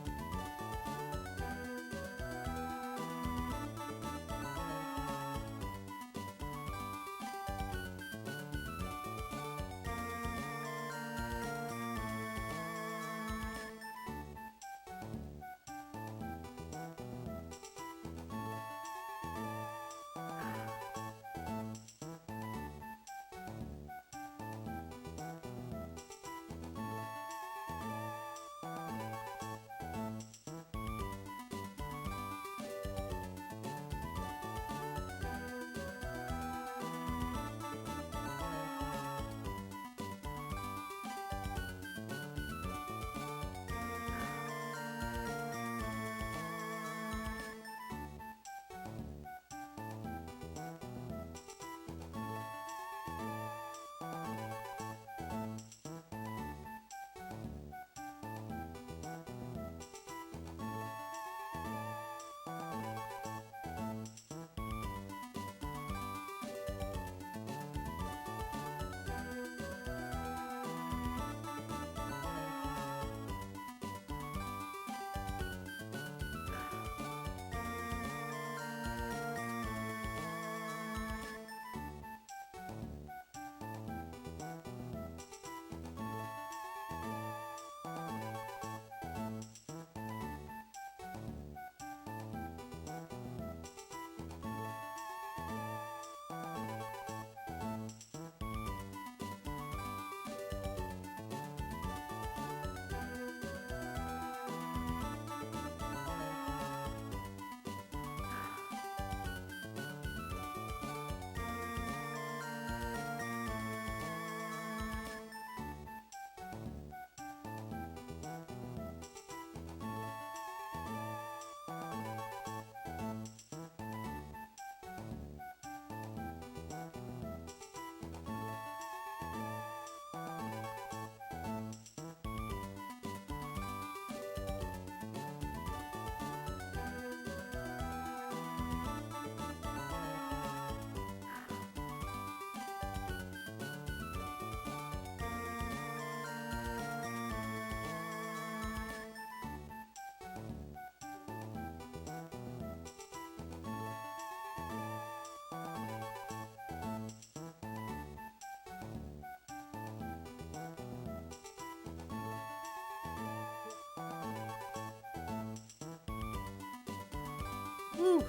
Woo!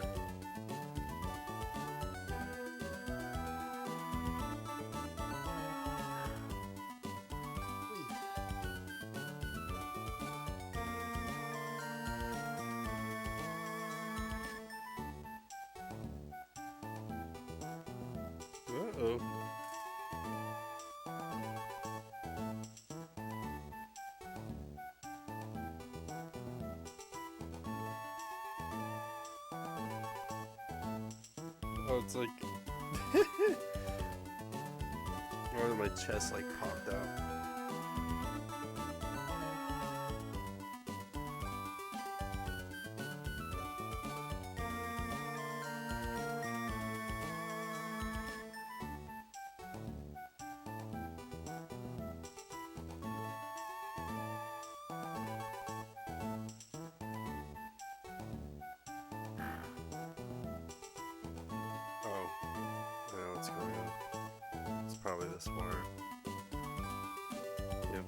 Uh-oh. Oh, it's like... oh, my chest like popped out. Oh, I know what's going on. It's probably this wire. Yep.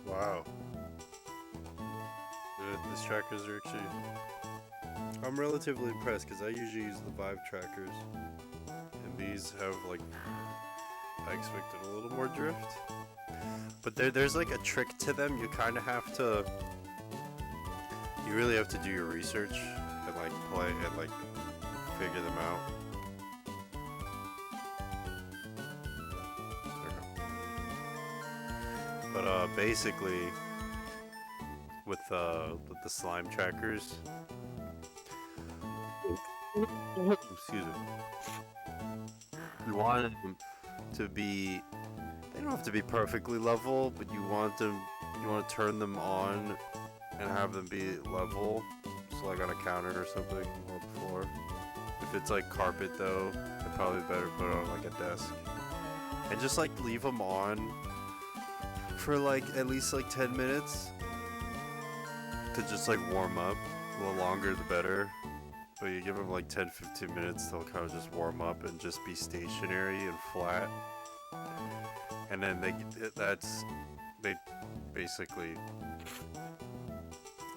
Wow. These trackers are actually... I'm relatively impressed because I usually use the Vive trackers. And these have like... I expected a little more drift. But there's like a trick to them. You kind of have to... You really have to do your research and like play and like figure them out. But basically, with the slime trackers, excuse me, you want them to be, they don't have to be perfectly level, but you want to turn them on and have them be level, so like on a counter or something on the floor. If it's like carpet though, it's probably better put it on like a desk, and just like leave them on for like at least like 10 minutes to just like warm up. A little longer the better, but you give them like 10-15 minutes, they'll kind of just warm up and just be stationary and flat, and then they basically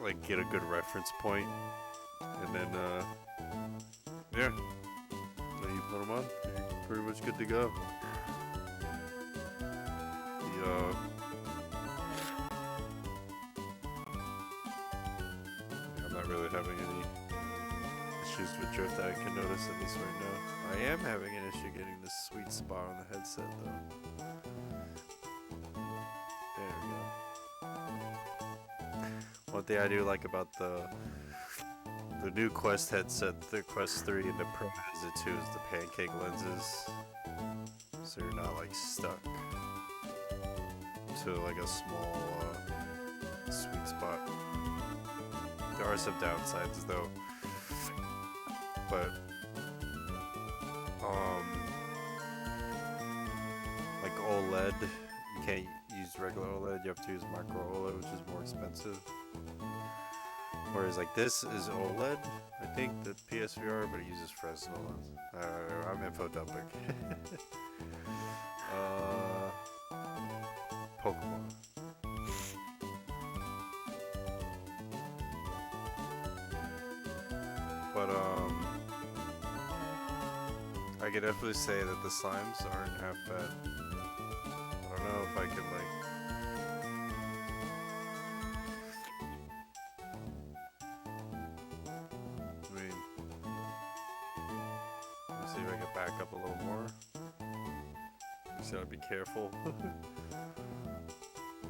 like get a good reference point, and then yeah, then you put them on, you're pretty much good to go. I'm not really having any issues with drift that I can notice, at least right now. I am having an issue getting this sweet spot on the headset though. There we go. One thing I do like about the new Quest headset, the Quest 3 and the Pro has it too, is the pancake lenses. So you're not like stuck to like a small sweet spot. There are some downsides though, but like OLED, you can't use regular OLED, you have to use micro OLED, which is more expensive. Whereas like this is OLED, I think, the PSVR, but it uses Fresnel lens. I'm info dumping. Pokemon. But I can definitely say that the slimes aren't half bad. I don't know if I can like... I mean... Let's see if I can back up a little more. Just gotta be careful.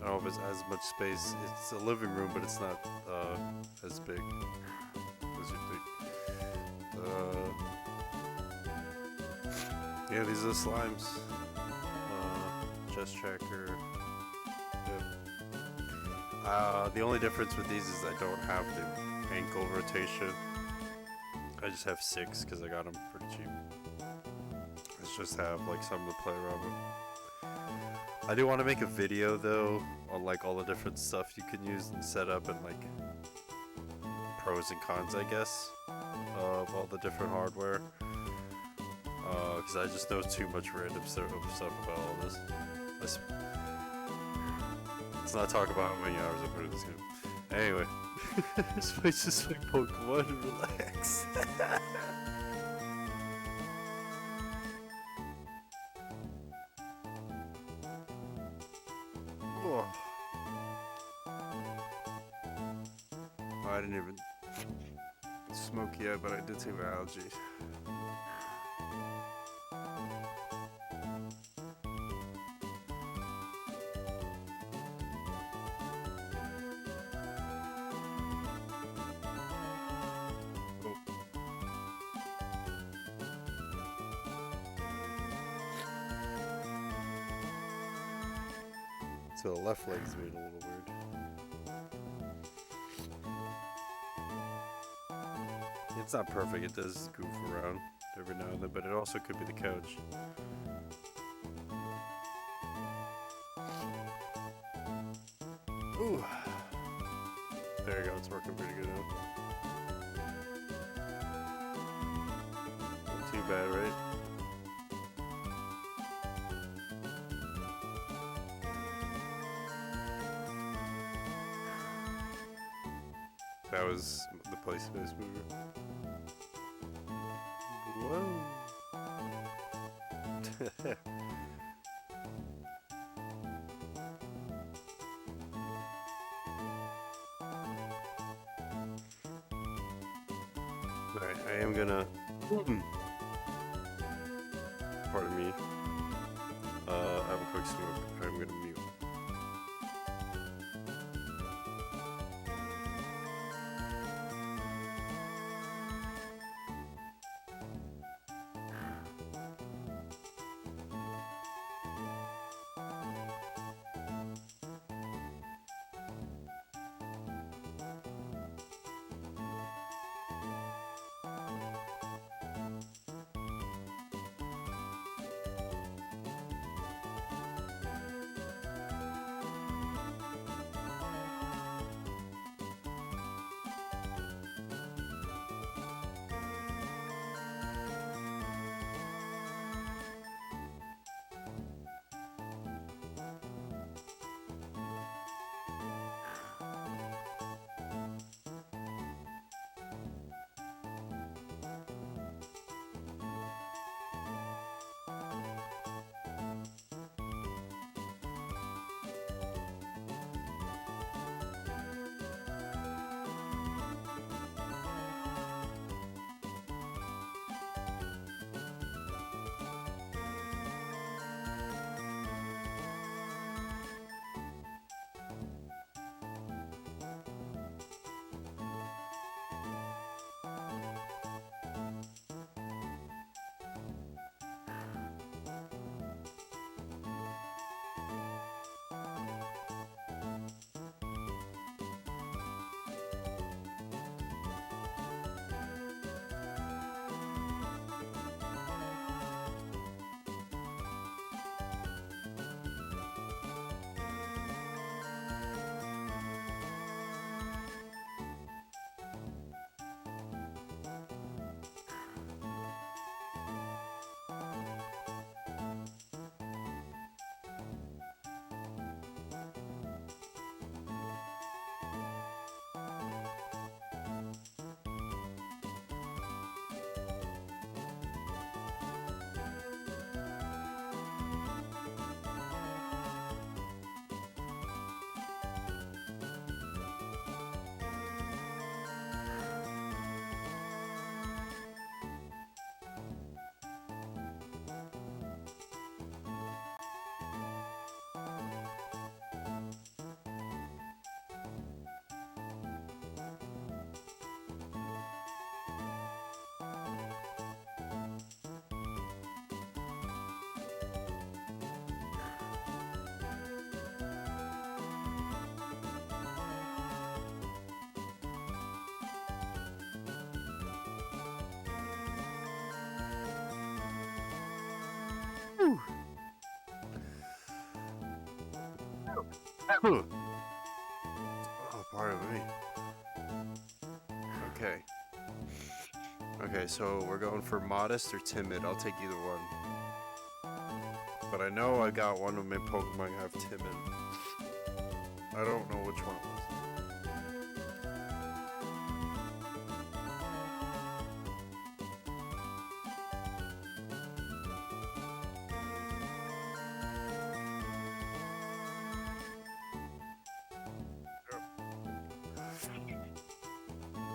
I don't know if it's as much space. It's a living room, but it's not as big as you think. Yeah, these are the slimes. Chest tracker. Yeah. The only difference with these is I don't have the ankle rotation. I just have 6 because I got them pretty cheap. Let's just have like something to play around with. I do want to make a video though on like all the different stuff you can use and set up and like pros and cons, I guess, of all the different hardware. Because I just know too much random stuff about all this. Let's not talk about how many hours I put in this game. Anyway, this place just like Pokemon and relax. Oh. I didn't even smoke yet, but I did take my allergy. So the left leg's being a little weird. It's not perfect, it does goof around every now and then, but it also could be the couch. Ooh. There you go, it's working pretty good now. Not too bad, right? That was the place in this movie. Whoa. Alright, I am gonna... Pardon me. I have a quick smoke. I'm gonna mute. Oh, pardon me. Okay. Okay, so we're going for modest or timid. I'll take either one. But I know I got one of my Pokemon have timid. I don't know which one it was.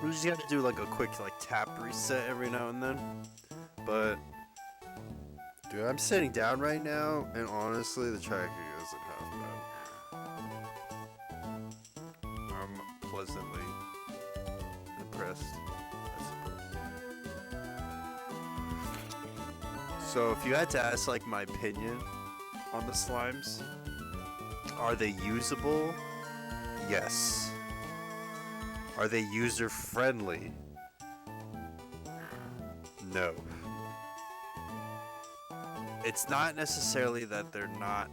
We just got to do like a quick like tap reset every now and then. But dude, I'm sitting down right now, and honestly, the tracking isn't half bad. I'm pleasantly impressed, I suppose. So, if you had to ask like my opinion on the slimes, are they usable? Yes. Are they user friendly? No. It's not necessarily that they're not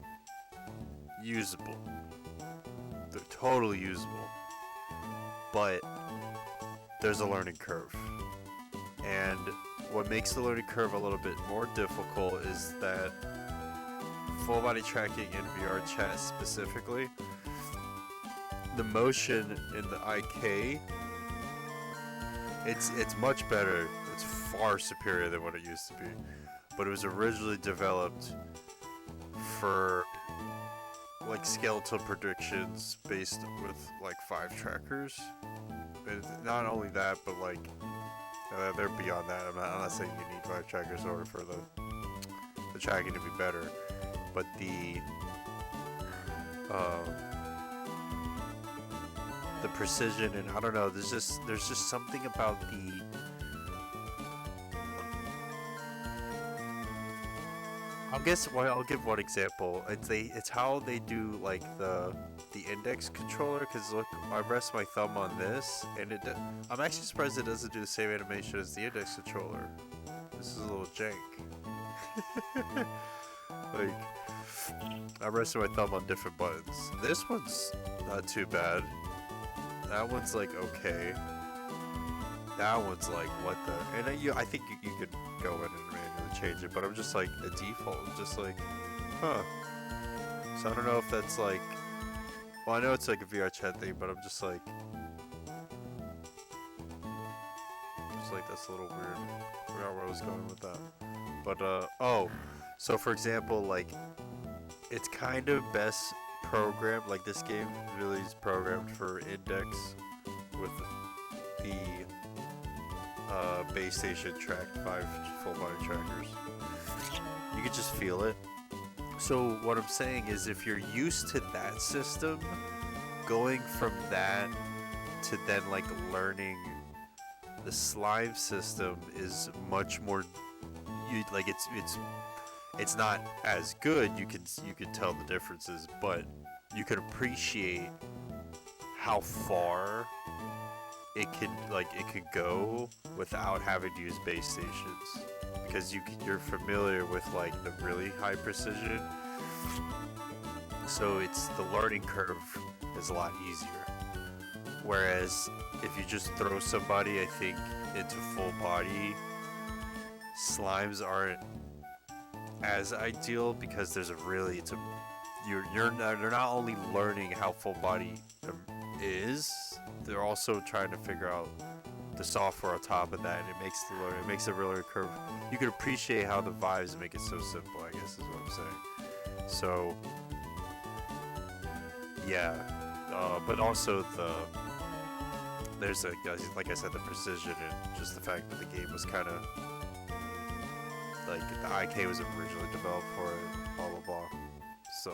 usable. They're totally usable. But there's a learning curve. And what makes the learning curve a little bit more difficult is that full body tracking in VR chat specifically, the motion in the IK, it's much better. It's far superior than what it used to be. But it was originally developed for like skeletal predictions based with like 5 trackers. And not only that, but like they're beyond that. I'm not saying you need 5 trackers in order for the tracking to be better, but the precision, and I don't know, there's just something about the I'll give one example. It's how they do like the index controller, because look, I rest my thumb on this and I'm actually surprised it doesn't do the same animation as the index controller. This is a little jank. Like, I rested my thumb on different buttons. This one's not too bad. That one's like okay. That one's like what the, and I think you could go in and manually change it, but I'm just like the default. I'm just like, huh. So I don't know if that's like, well, I know it's like a VR chat thing, but I'm just like that's a little weird. I forgot where I was going with that. But oh, so for example, like it's kind of best programmed, like this game really is programmed for index with the base station tracked 5 full body trackers. You can just feel it. So what I'm saying is, if you're used to that system, going from that to then like learning the slime system is much more, like it's not as good. You can tell the differences, but you can appreciate how far it could go without having to use base stations, because you're familiar with like the really high precision. So it's the learning curve is a lot easier. Whereas if you just throw somebody, I think, into full body, slimes aren't as ideal, because there's they're not only learning how full body is, they're also trying to figure out the software on top of that, and it makes the learning curve. You can appreciate how the vibes make it so simple, I guess is what I'm saying. So yeah, but also there's like I said, the precision, and just the fact that the game was kind of like the IK was originally developed for it, blah blah blah. So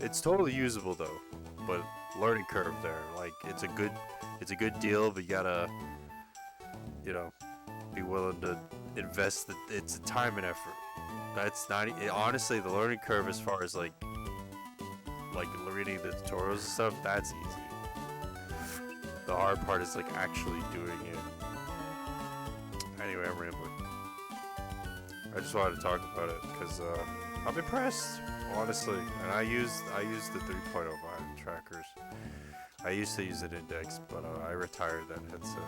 it's totally usable though, but learning curve there, like it's a good deal, but you gotta, be willing to invest it's time and effort. That's not honestly, the learning curve as far as like reading the tutorials and stuff, that's easy. The hard part is like actually doing it. Anyway, I'm rambling. I just wanted to talk about it because I'm impressed, honestly, and I use the 3.05 trackers. I used to use an Index, but I retired that headset.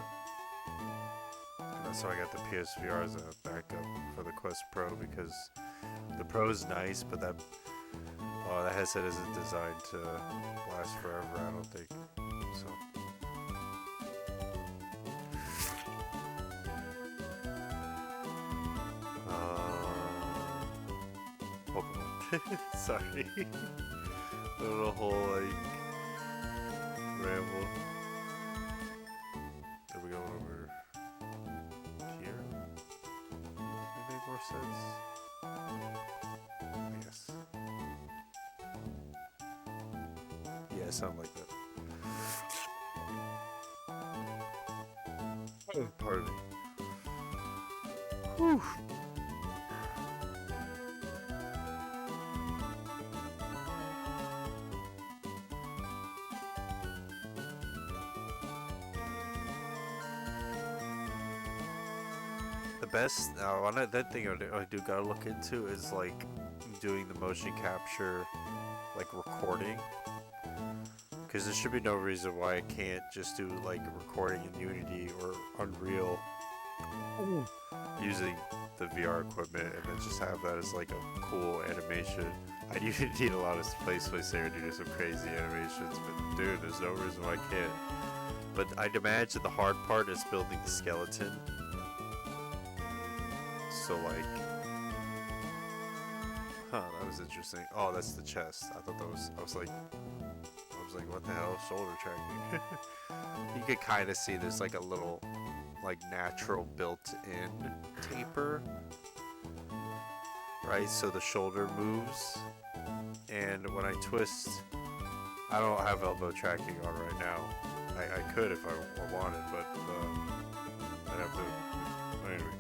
And that's why I got the PSVR as a backup for the Quest Pro because the Pro is nice, but that headset isn't designed to last forever. I don't think so. Pokemon. Sorry. The whole like ramble. Are we going over here? Would it make more sense? Yes. Yeah, something like that. Pardon me. Whew. The best, that thing I do gotta look into is like doing the motion capture, like recording. Because there should be no reason why I can't just do like recording in Unity or Unreal using the VR equipment and then just have that as like a cool animation. I do need a lot of space there to do some crazy animations, but dude, there's no reason why I can't. But I'd imagine the hard part is building the skeleton. So like, that was interesting. Oh, that's the chest. I thought that was, I was like, what the hell, shoulder tracking? You could kind of see there's like a little, like natural built-in taper, right? So the shoulder moves, and when I twist, I don't have elbow tracking on right now. I could if I wanted, but I'd have to. Anyway,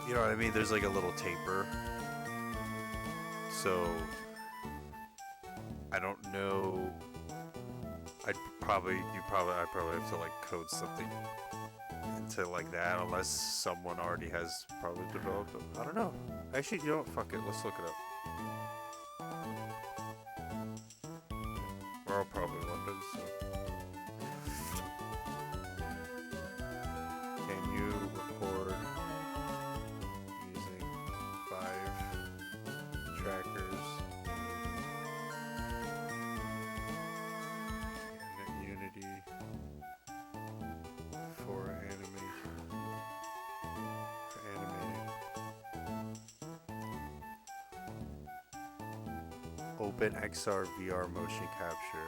you know what I mean? There's like a little taper, so I don't know. I'd probably have to like code something into like that, unless someone already has probably developed them. I don't know. Actually, you know what? Fuck it. Let's look it up. We're all probably London, so. Can you record using 5 trackers in Unity for animation? For animating. Open XR VR motion capture.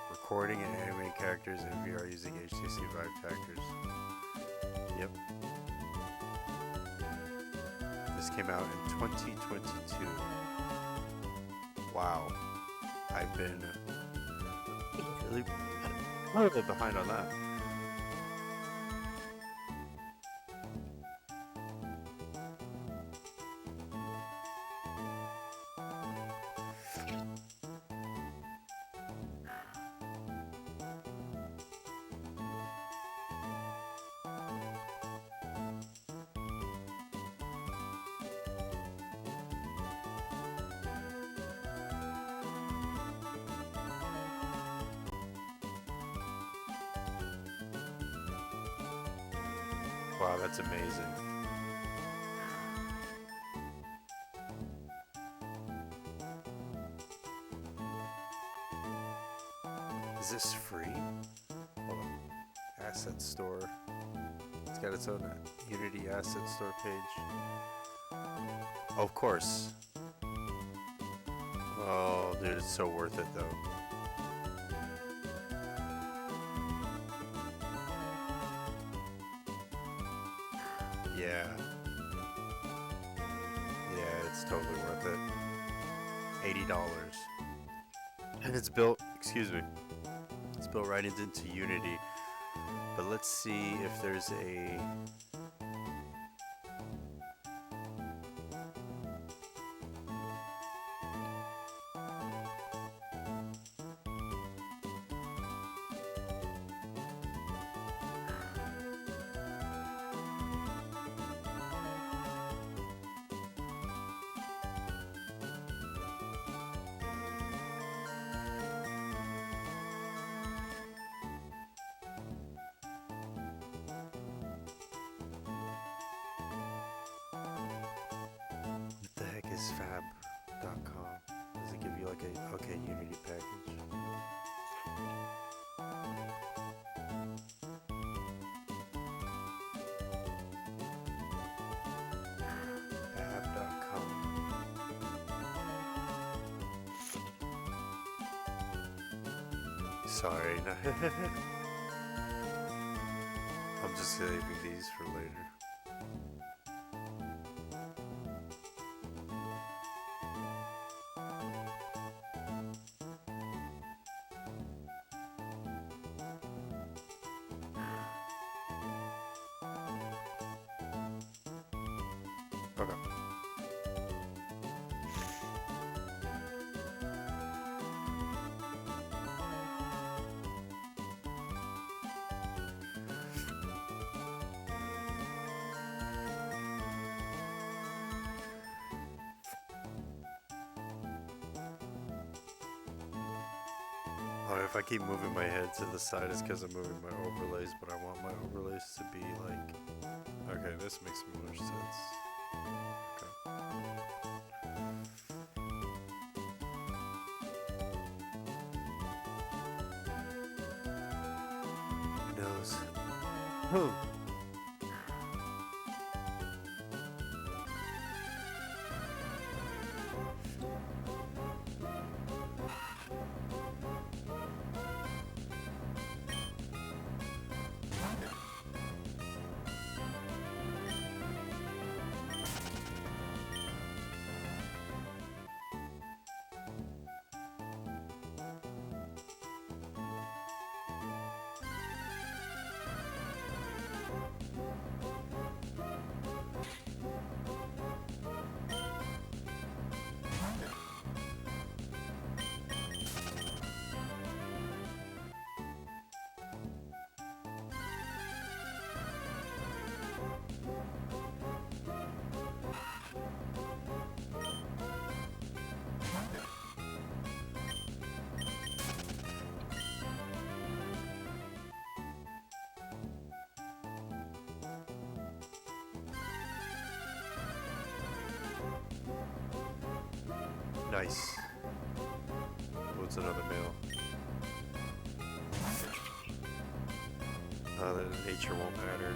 Recording and animating characters in VR using HTC Vive trackers. Yep. This came out in 2022. Wow. I've been really a little bit behind on that. Wow, that's amazing. Is this free? Hold on. Asset store. It's got its own Unity asset store page. Oh, of course. Oh, dude, it's so worth it though. Yeah. Yeah, it's totally worth it. $80. And it's built, excuse me, it's built right into Unity. But let's see if there's a... Fab.com. Does it give you like a Unity package? Fab.com. Sorry. I'm just saving these for later. Okay. Oh, if I keep moving my head to the side, it's because I'm moving my overlays, but I want my overlays to be like... Okay, this makes more sense. Okay. Nose. Whew. Nice. What's another male? The nature won't matter.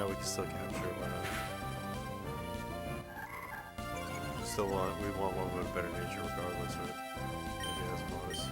We can still capture it, why not? We want one with better nature regardless, right? Maybe that's modest.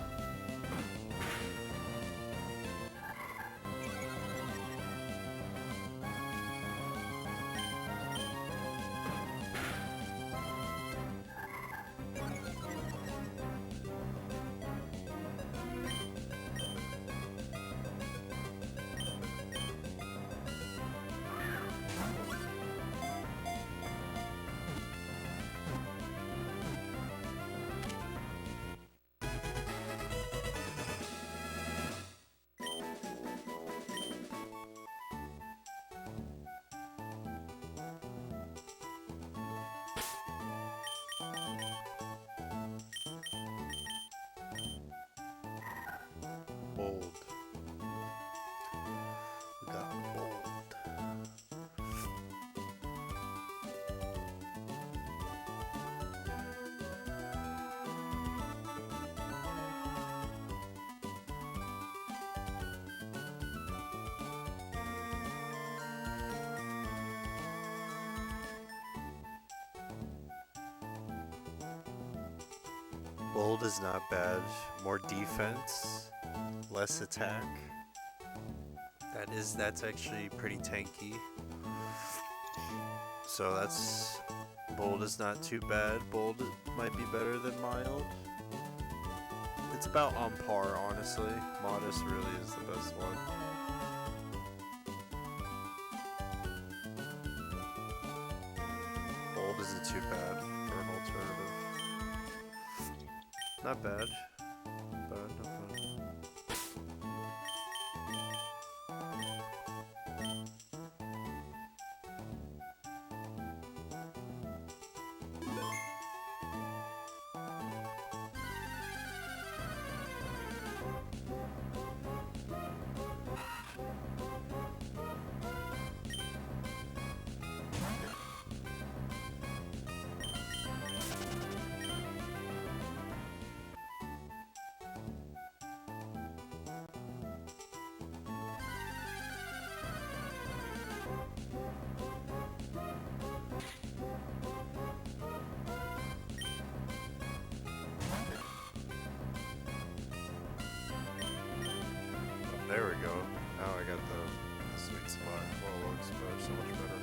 Bold. We got bold. Bold is not bad. More defense, less attack. That's actually pretty tanky. So bold is not too bad. Bold might be better than mild. It's about on par, honestly. Modest really is the best one. Bold isn't too bad for an alternative. Not bad. Not bad. There we go. Now I got the sweet spot. Well, it looks better, so much better.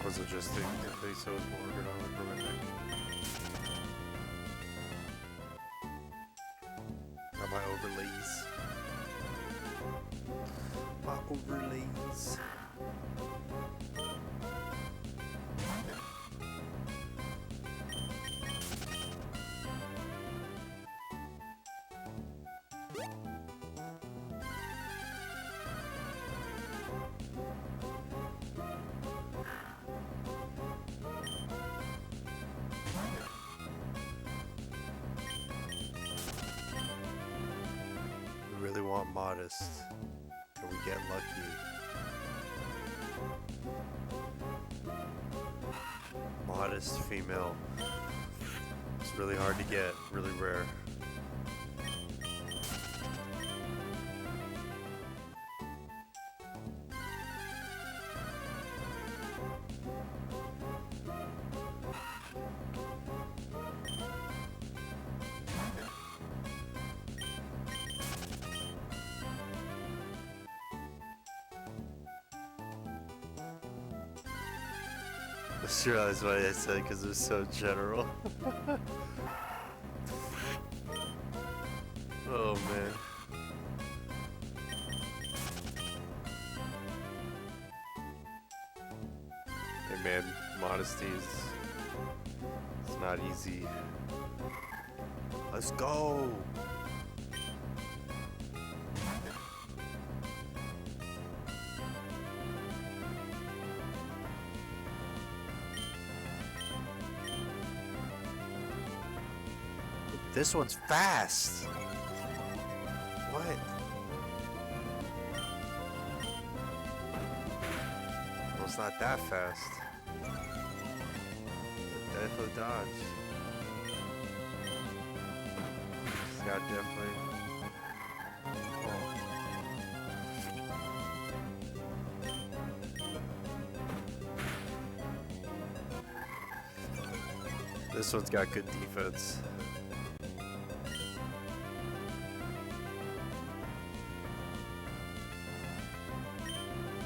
Was it just the face I was more ergonomic for my neck? Got my overlays. My overlays. We really want modest. Can we get lucky? Modest female. It's really hard to get, really rare. I just realized what I said because it was so general. Oh man. Hey man, modesty is it's not easy. Let's go. This one's fast. What? Well, it's not that fast. Definitely dodge. It's got definitely. Oh. This one's got good defense.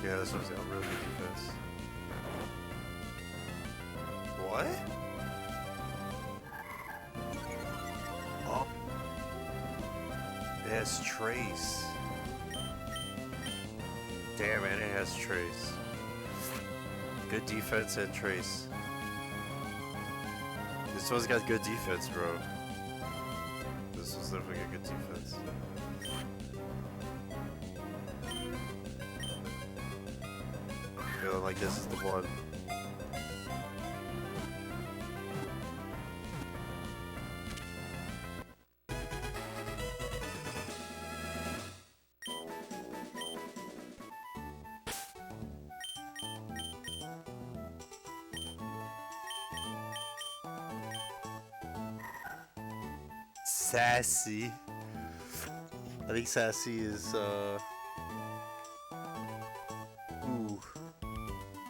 Yeah, this one's got really good defense. What? Oh. It has trace. Damn, and it has trace. Good defense and trace. This one's got good defense, bro. This one's definitely got good defense. Feeling like this is the one. Sassy. I think Sassy is ooh.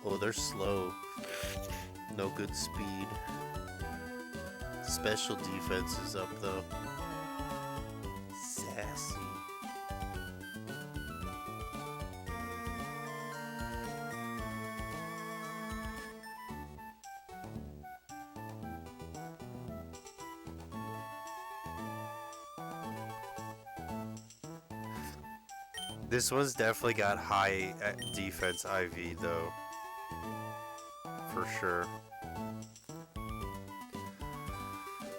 Oh, they're slow. No good speed. Special defense is up though. Sassy. This one's definitely got high defense IV though. For sure.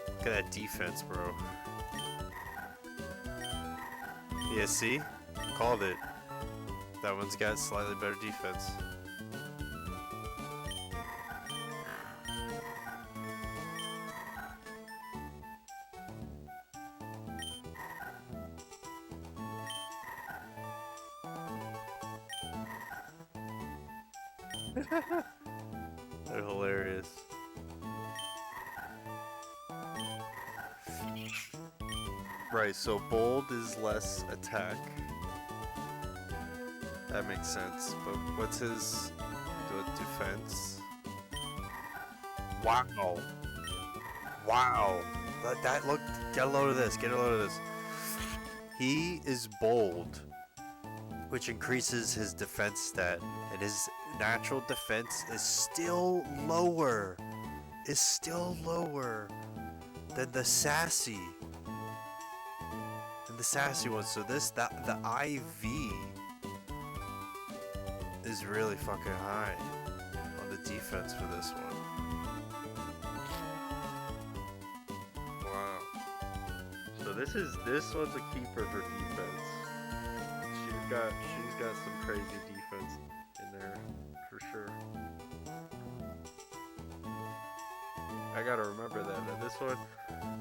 Look at that defense, bro. Yeah, see? Called it. That one's got slightly better defense. They're hilarious. Right, so bold is less attack. That makes sense. But what's his defense? Wow. Wow. That look. Get a load of this. Get a load of this. He is bold, which increases his defense stat, and his natural defense is still lower. Is still lower than the sassy. And the sassy one. So the IV is really fucking high on the defense for this one. Wow. So this one's a keeper for defense. She's got some crazy defense in there for sure. I gotta remember that. And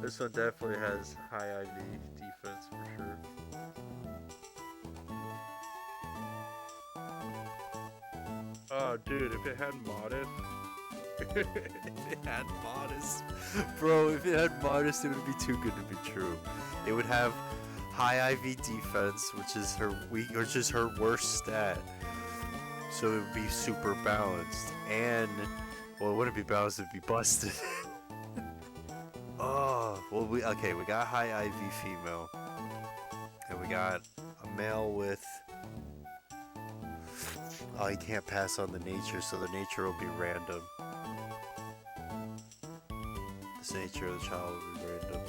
this one definitely has high IV defense for sure. Oh, dude, if it had modest. If it had modest. Bro, if it had modest, it would be too good to be true. It would have high IV defense, which is her worst stat. So it would be super balanced. And, well, it wouldn't be balanced, it'd be busted. Oh, well, we got high IV female. And we got a male with. Oh, he can't pass on the nature, so the nature will be random. This nature of the child will be random.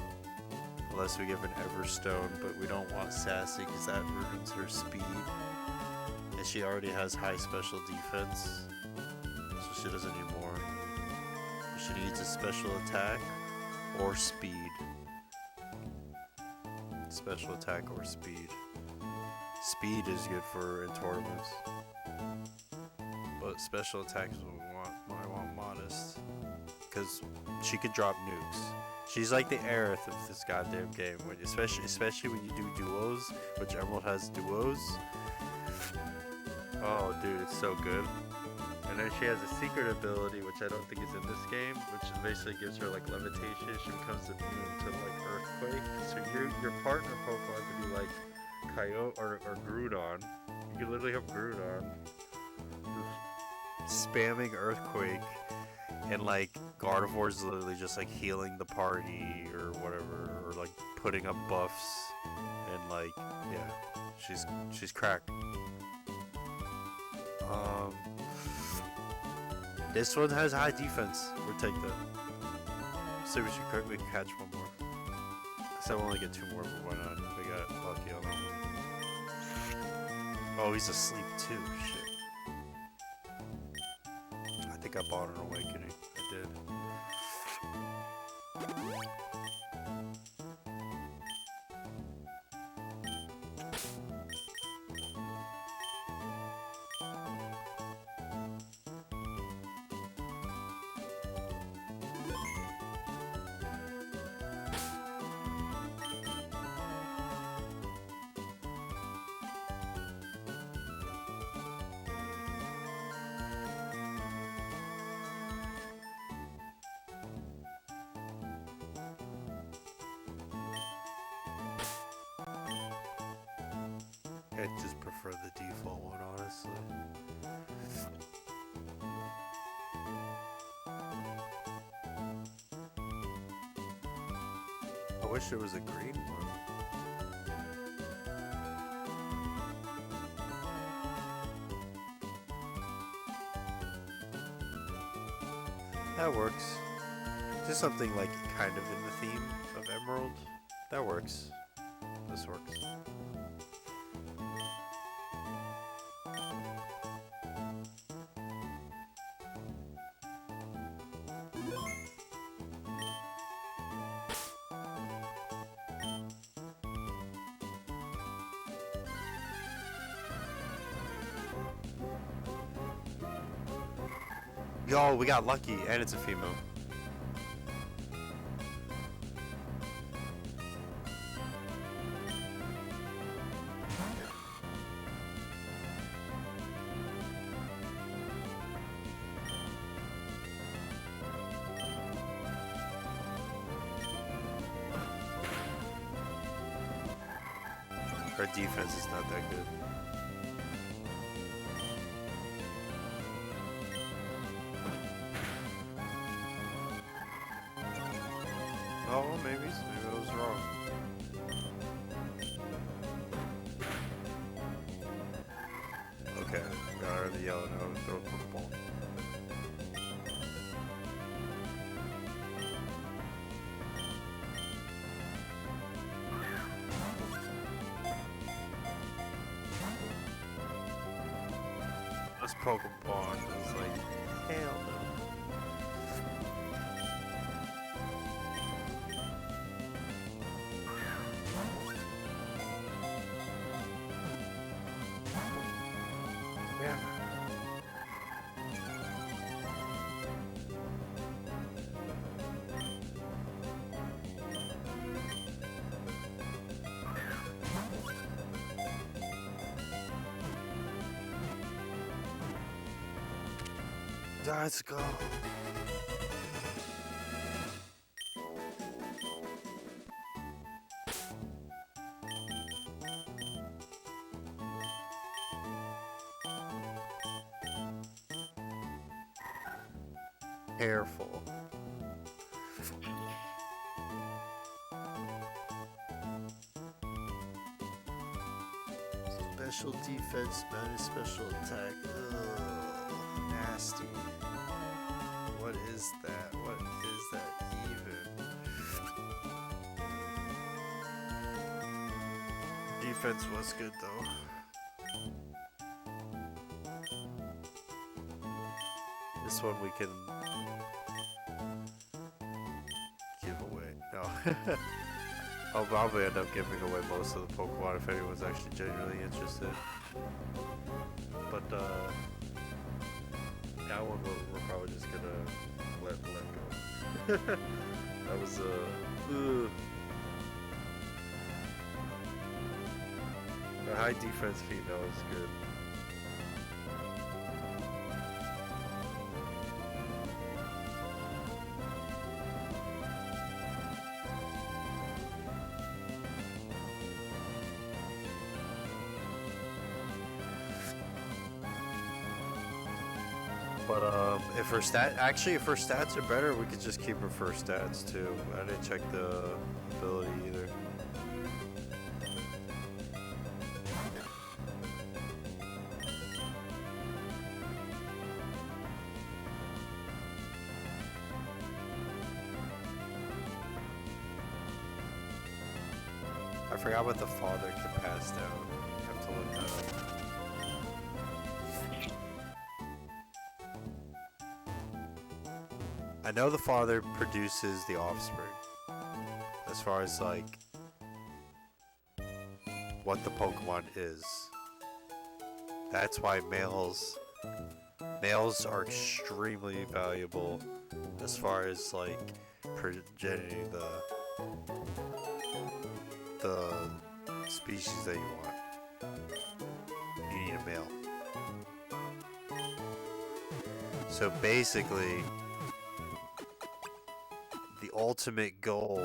Unless we give an Everstone, but we don't want Sassy because that ruins her speed. And she already has high special defense, so she doesn't need more. She needs a special attack or speed. Special attack or speed. Speed is good for in tournaments. But special attacks is what I want modest. Because she could drop nukes. She's like the Aerith of this goddamn game. Especially when you do duos, which Emerald has duos. Oh dude, it's so good. And then she has a secret ability, which I don't think is in this game, which basically gives her like levitation. She becomes immune to like earthquake. So your partner Pokemon could be like Coyote or Groudon. You could literally have Groudon just spamming earthquake, and like Gardevoir's literally just like healing the party or whatever, or like putting up buffs, and like yeah, she's cracked. This one has high defense. We'll take that. So we can catch one more. So we'll only get two more, but why not? We got lucky on that one. Oh, he's asleep too. Shit. I think I bought an awakening. I did. I just prefer the default one, honestly. I wish there was a green one. That works. Just something like kind of in the theme of Emerald. That works. This works. Yo, we got lucky, and it's a female. Our defense is not that good. Oh, well, maybe I was wrong. Okay, got her the yellow now. Throw a football. This Pokemon is like, hell no. Yeah. Let's go. Careful. Special defense minus special attack. Ugh, nasty. What is that? What is that even? Defense was good though. This one we can give away. No. I'll probably end up giving away most of the Pokemon if anyone's actually genuinely interested. But that one we're probably just gonna let go. That was the high defense female is good. But if her stats are better, we could just keep her first stats too. I didn't check the ability either. I forgot what the father can pass down. I have to look that up. I know the father produces the offspring. As far as like what the Pokemon is. That's why males are extremely valuable as far as like progenerating the species that you want. You need a male. So basically, the ultimate goal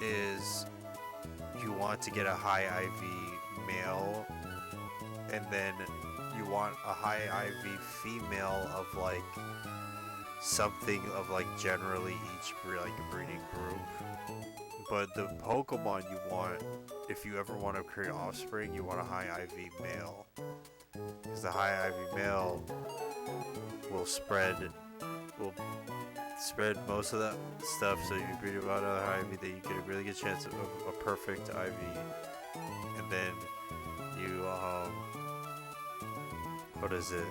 is you want to get a high IV male, and then you want a high IV female of like something of like generally each like breeding group. But the Pokemon you want, if you ever want to create offspring, you want a high IV male, because the high IV male will spread most of that stuff, so you breed about a high IV that you get a really good chance of a perfect IV, and then you what is it?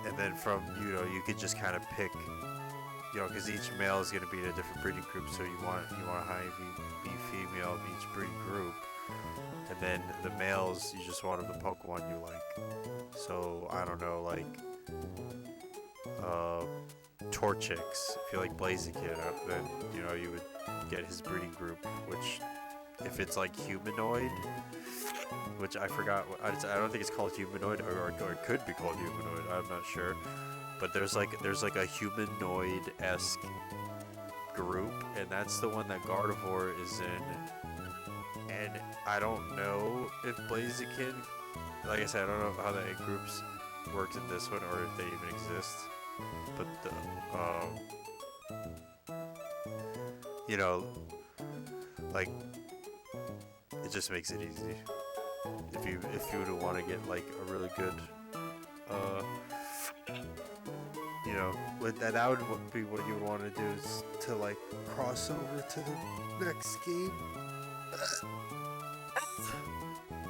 And then from you could just kind of pick, because each male is going to be in a different breeding group, so you want a high IV female of each breeding group, and then the males you just want of the Pokemon you like. So I don't know, like Torchic, if you like Blaziken, then you would get his breeding group, which if it's like humanoid, which I forgot, I don't think it's called humanoid, or it could be called humanoid, I'm not sure, but there's like a humanoid-esque group, and that's the one that Gardevoir is in. And I don't know if Blaziken, like I said, I don't know how the egg groups worked in this one or if they even exist. But the, you know, like it just makes it easy. If you would want to get like a really good, you know, that would be what you would want to do is to like cross over to the next game.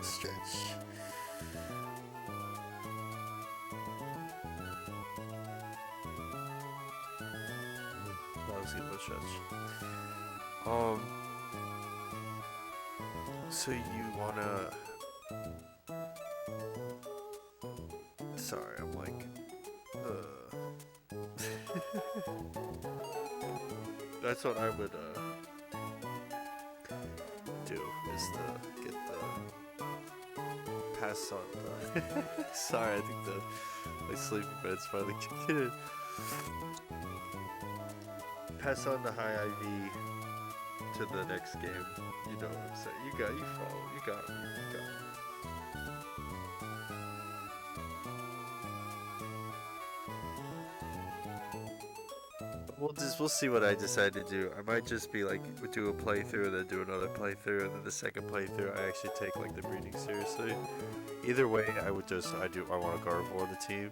Stretch. Lousy no stretch. So you wanna? Sorry, I'm like, That's what I would do is to get the pass on the. Sorry, I think my sleeping bed's finally kicked in. Pass on the high IV to the next game. You know what I'm saying? You follow. You got me. You got me. We'll see what I decide to do. I might just be like do a playthrough and then do another playthrough and then the second playthrough I actually take like the breeding seriously. Either way, I want to Gardevoir the team.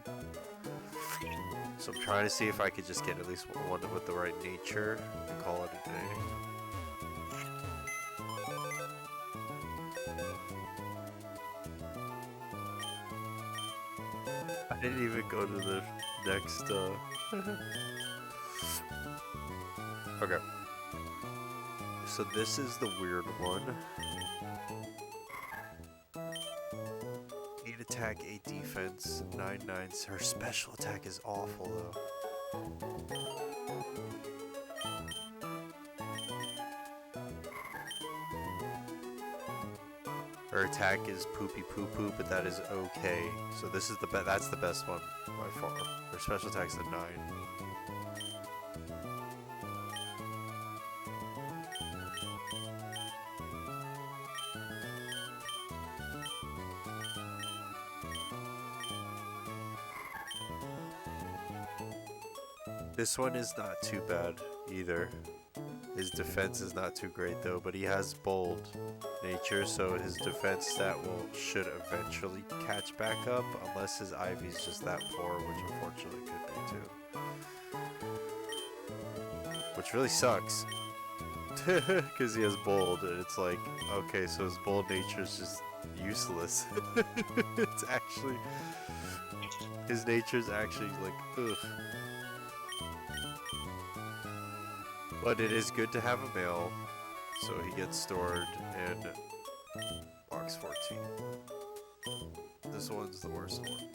So I'm trying to see if I could just get at least one with the right nature and call it a day. I didn't even go to the next Okay. So this is the weird one. 8 attack, 8 defense, 9/9. Her special attack is awful though. Her attack is poopy poo poo, but that is okay. So this is that's the best one by far. Her special attack's a 9. This one is not too bad either. His defense is not too great though, but he has bold nature, so his defense stat should eventually catch back up, unless his Ivy's just that poor, which unfortunately could be too. Which really sucks, because he has bold, and it's like, okay, so his bold nature is just useless. It's actually, his nature is actually like, ugh. But it is good to have a male, so he gets stored in box 14. This one's the worst one.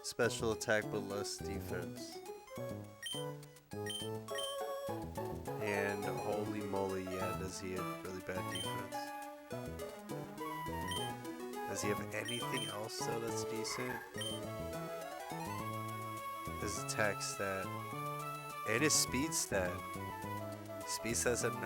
Special attack but less defense. And holy moly, yeah, does he have really bad defense? Does he have anything else though that's decent? His attack stat. And his speed stat. Speed stat's at 9.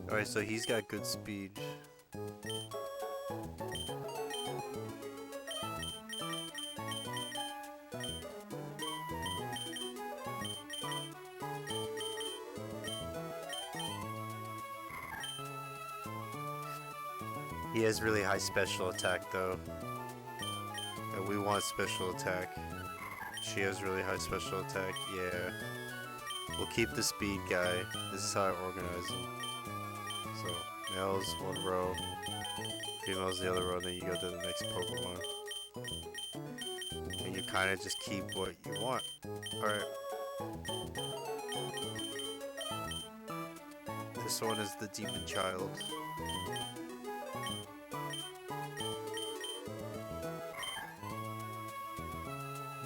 Alright, so he's got good speed. He has really high special attack though. And we want special attack. She has really high special attack, yeah. We'll keep the speed guy. This is how I organize them. So, males one row, females the other row, then you go to the next Pokemon. And you kind of just keep what you want. Alright. This one is the Demon Child.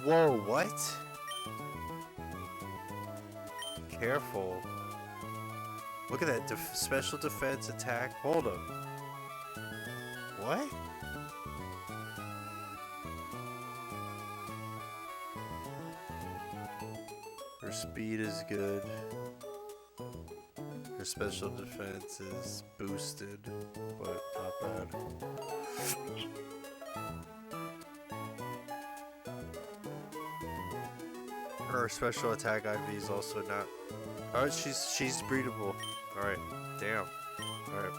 Whoa, what? Careful. Look at that special defense attack. Hold up. What? Her speed is good. Her special defense is boosted, but not bad. Her special attack IV is also not. Oh, she's breedable. All right, damn. All right.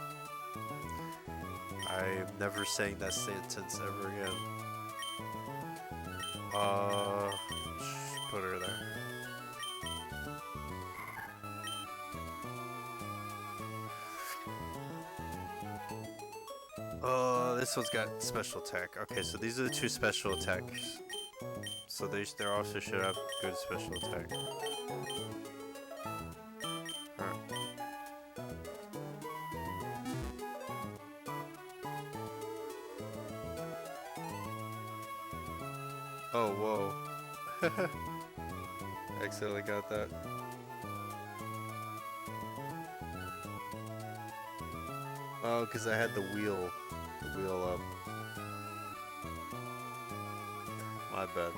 I'm never saying that sentence ever again. Put her there. This one's got special attack. Okay, so these are the two special attacks. So they also should have good special attack. Alright. Oh, whoa. Accidentally got that. Oh, because I had the wheel up. My bad.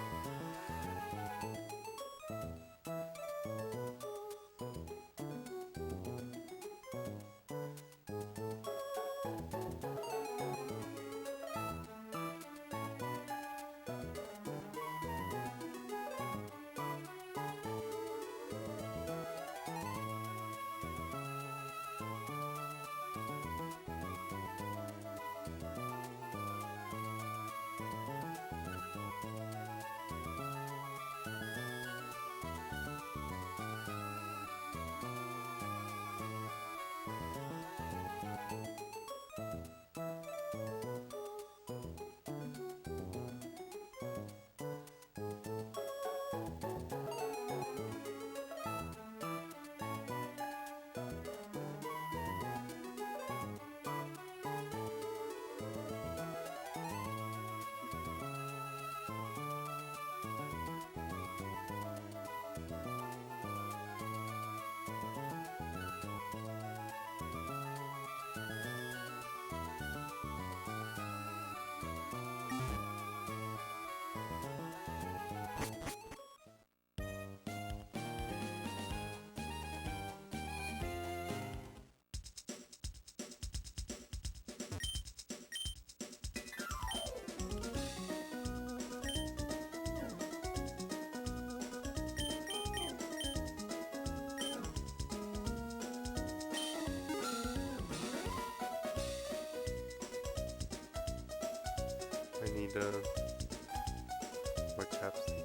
I need more chapstick.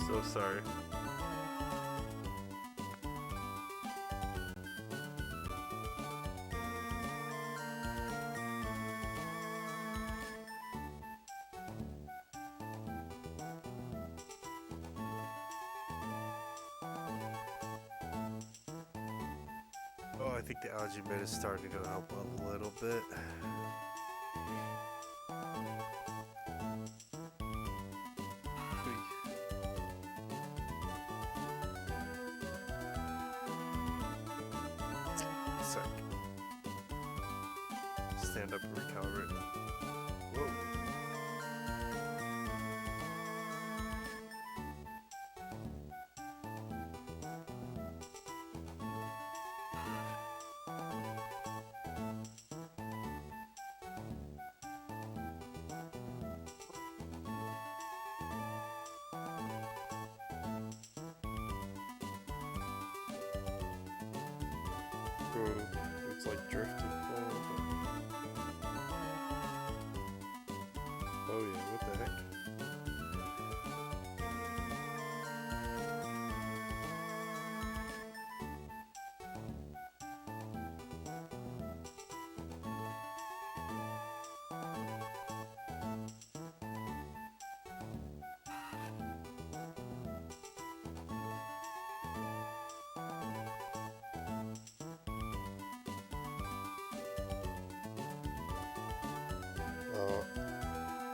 So sorry. think the algae bed is starting to help a little bit. Sec. Stand up and recalibrate. Whoa. It's like drifting forward. Oh yeah, what the heck? Oh,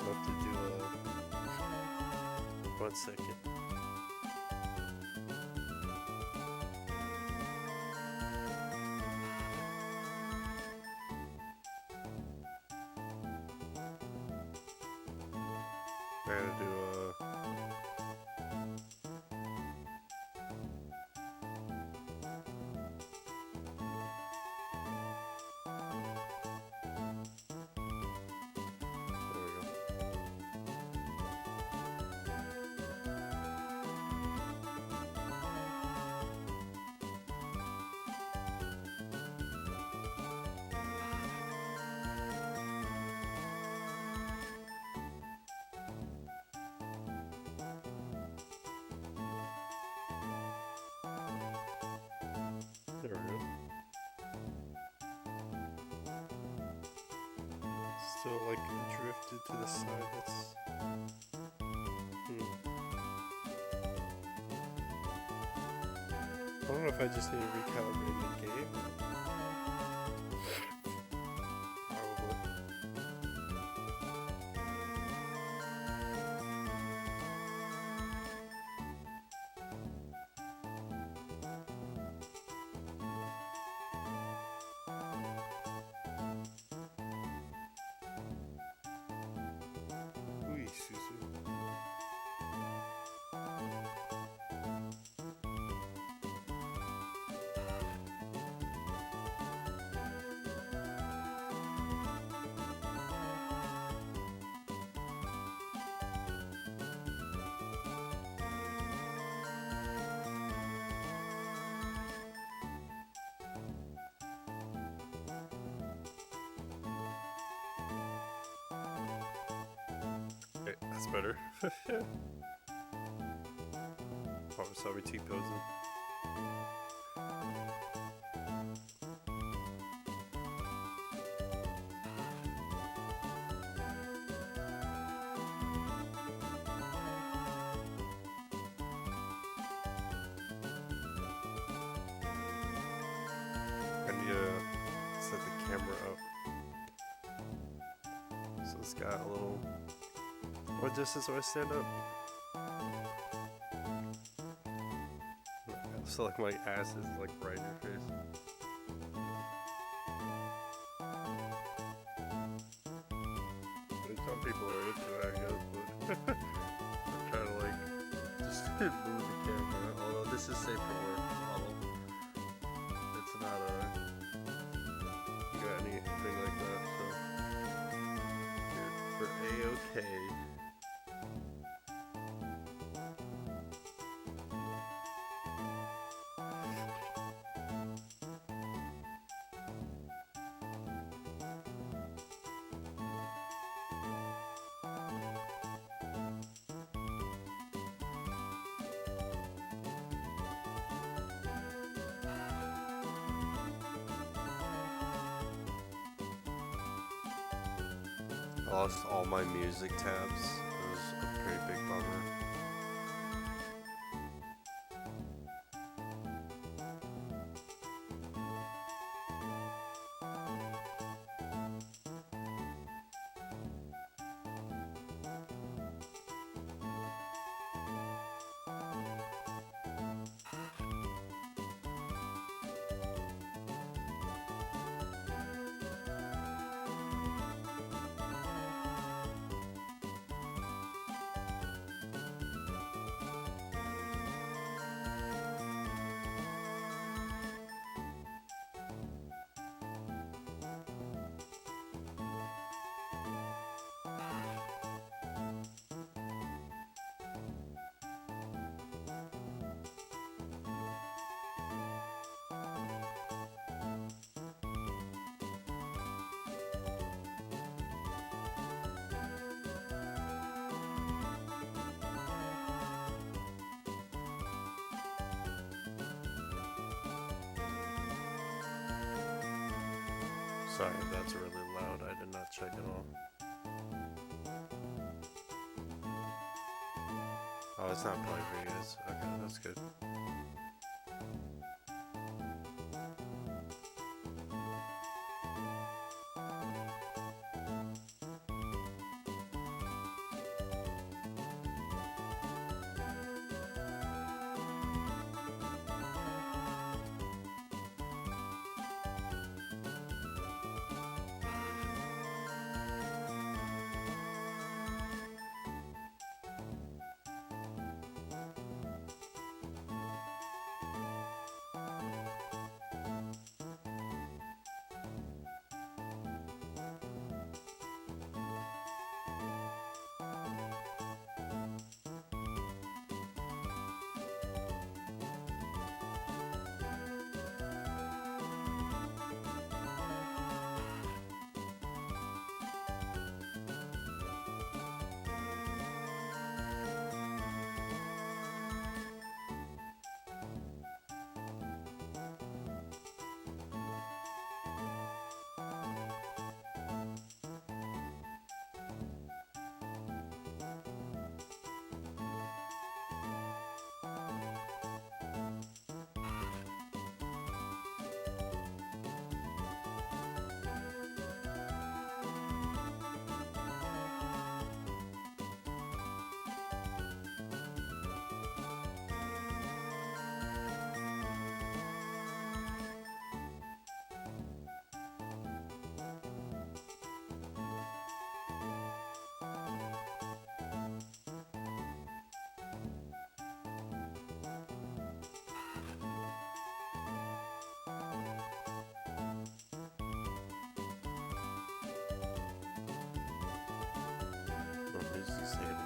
I'll have to do a 1 second. I gotta do a there we go. There we go. Still like drifted to the side. That's I don't know if I just need to recalibrate the game. Probably. Ooh, Susu. Okay, that's better. Probably saw me T-posing. I need to set the camera up. So it's got a little... What distance do I stand up? So like my ass is like right in your face. But some people are into it, I guess, but I'm trying to like just move the camera. Although this is safe for work model. It's not got anything like that, so we're A-okay. I lost all my music tabs. It was a pretty big bummer. Sorry if that's really loud. I did not check at all. Oh, it's not playing for you guys. Okay, that's good. Oh, he's disabled.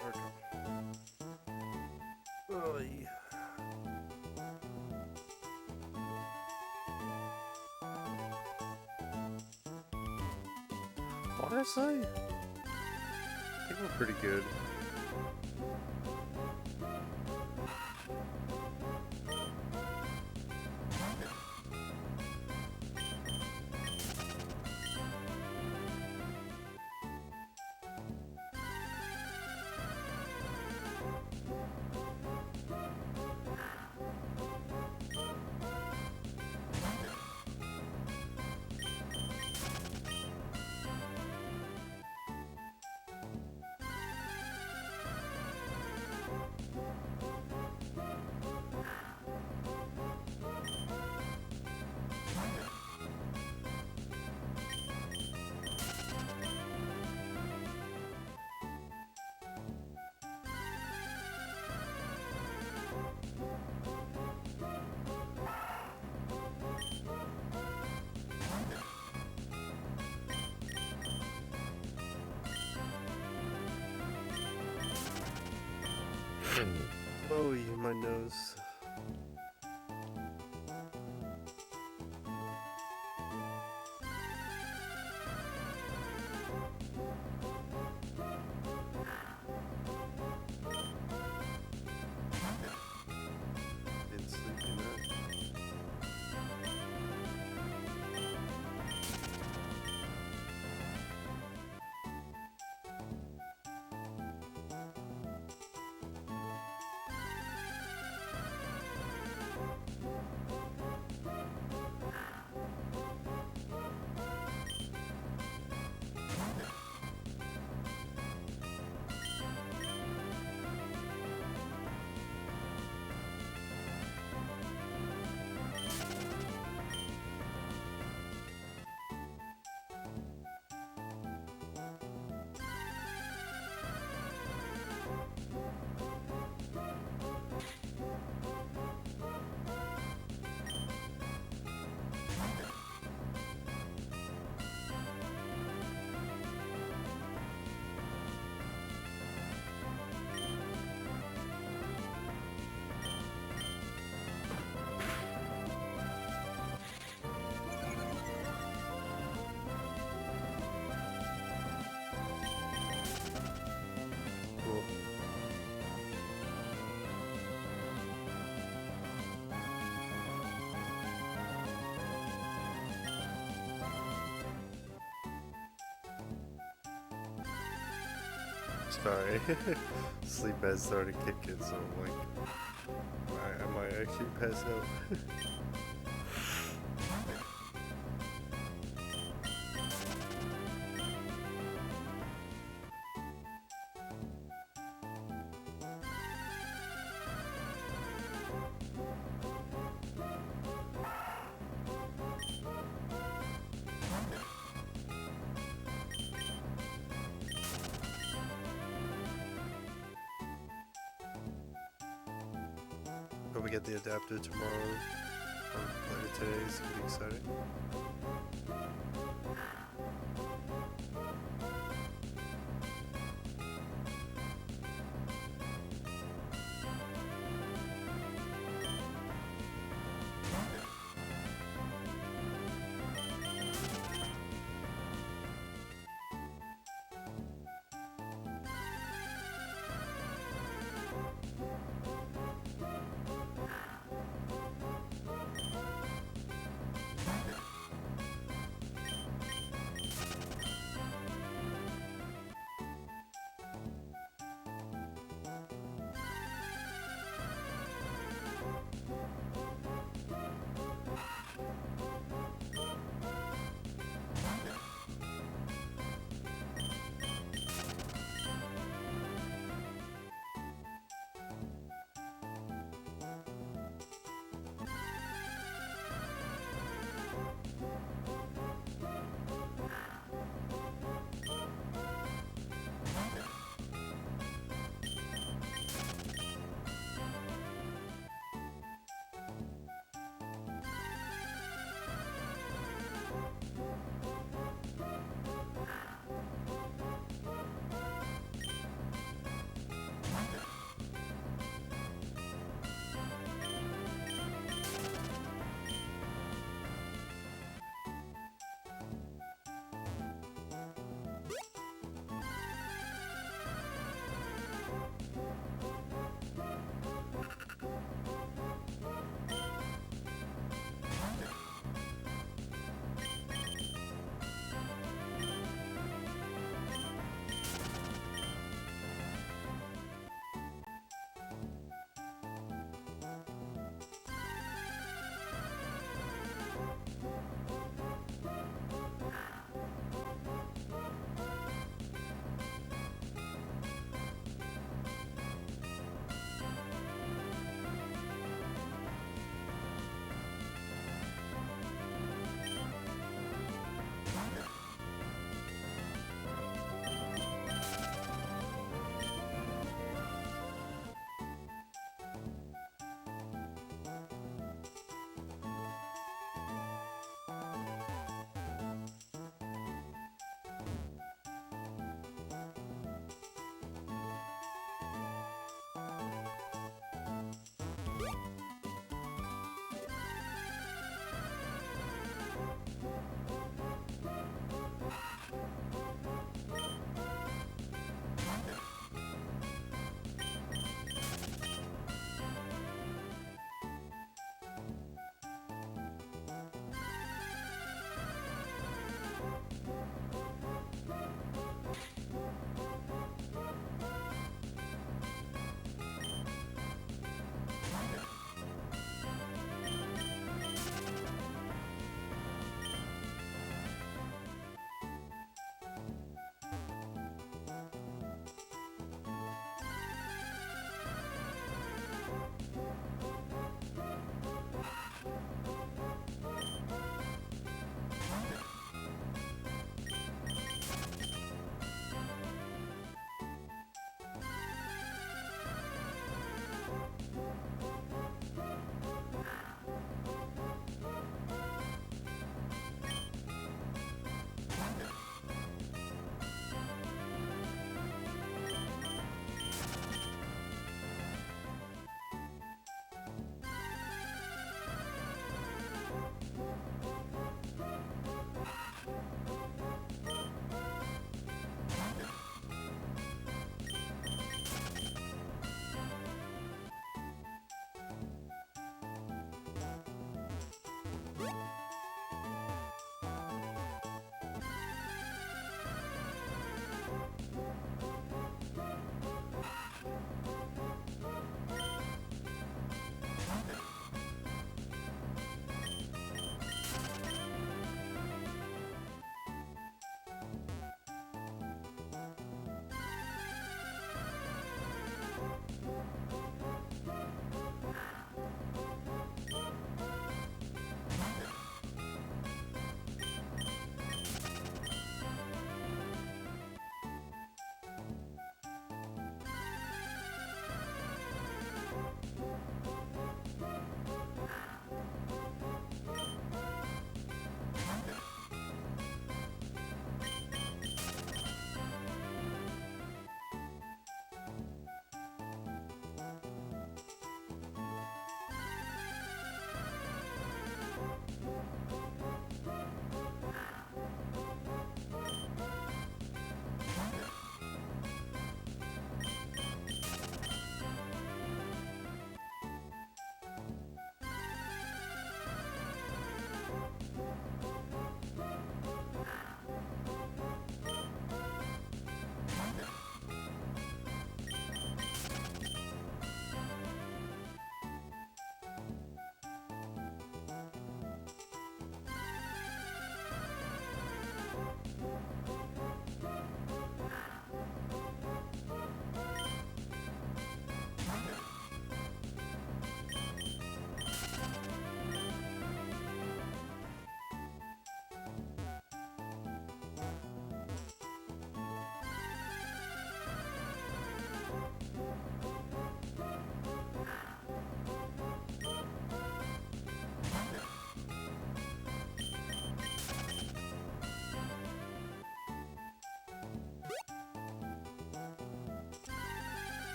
Pardon. Oy. Honestly, I think we're pretty good. Oh, my nose. Been sleeping up. Cool. Sorry. Sleep has started kicking, so I'm like, I might actually pass out. But we get the adapter tomorrow, or later today. It's gonna be exciting.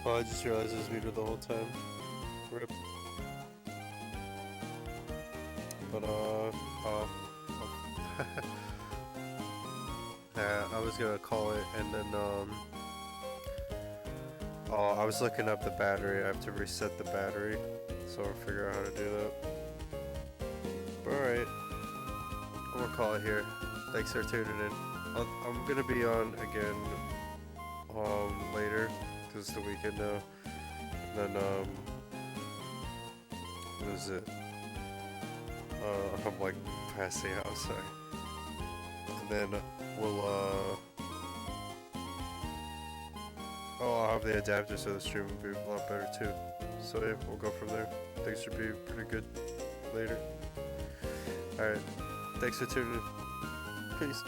Oh, I just realized it was muted the whole time. Rip. But, yeah, I was gonna call it, and then, oh, I was looking up the battery. I have to reset the battery, so I'll figure out how to do that. But alright, I'm gonna call it here. Thanks for tuning in. I'm gonna be on again, later, because it's the weekend now. And then, what is it? I'm like passing out, sorry. And then we'll, oh, I'll have the adapter so the stream will be a lot better too. So yeah, we'll go from there. Things should be pretty good later. Alright, thanks for tuning in. Peace.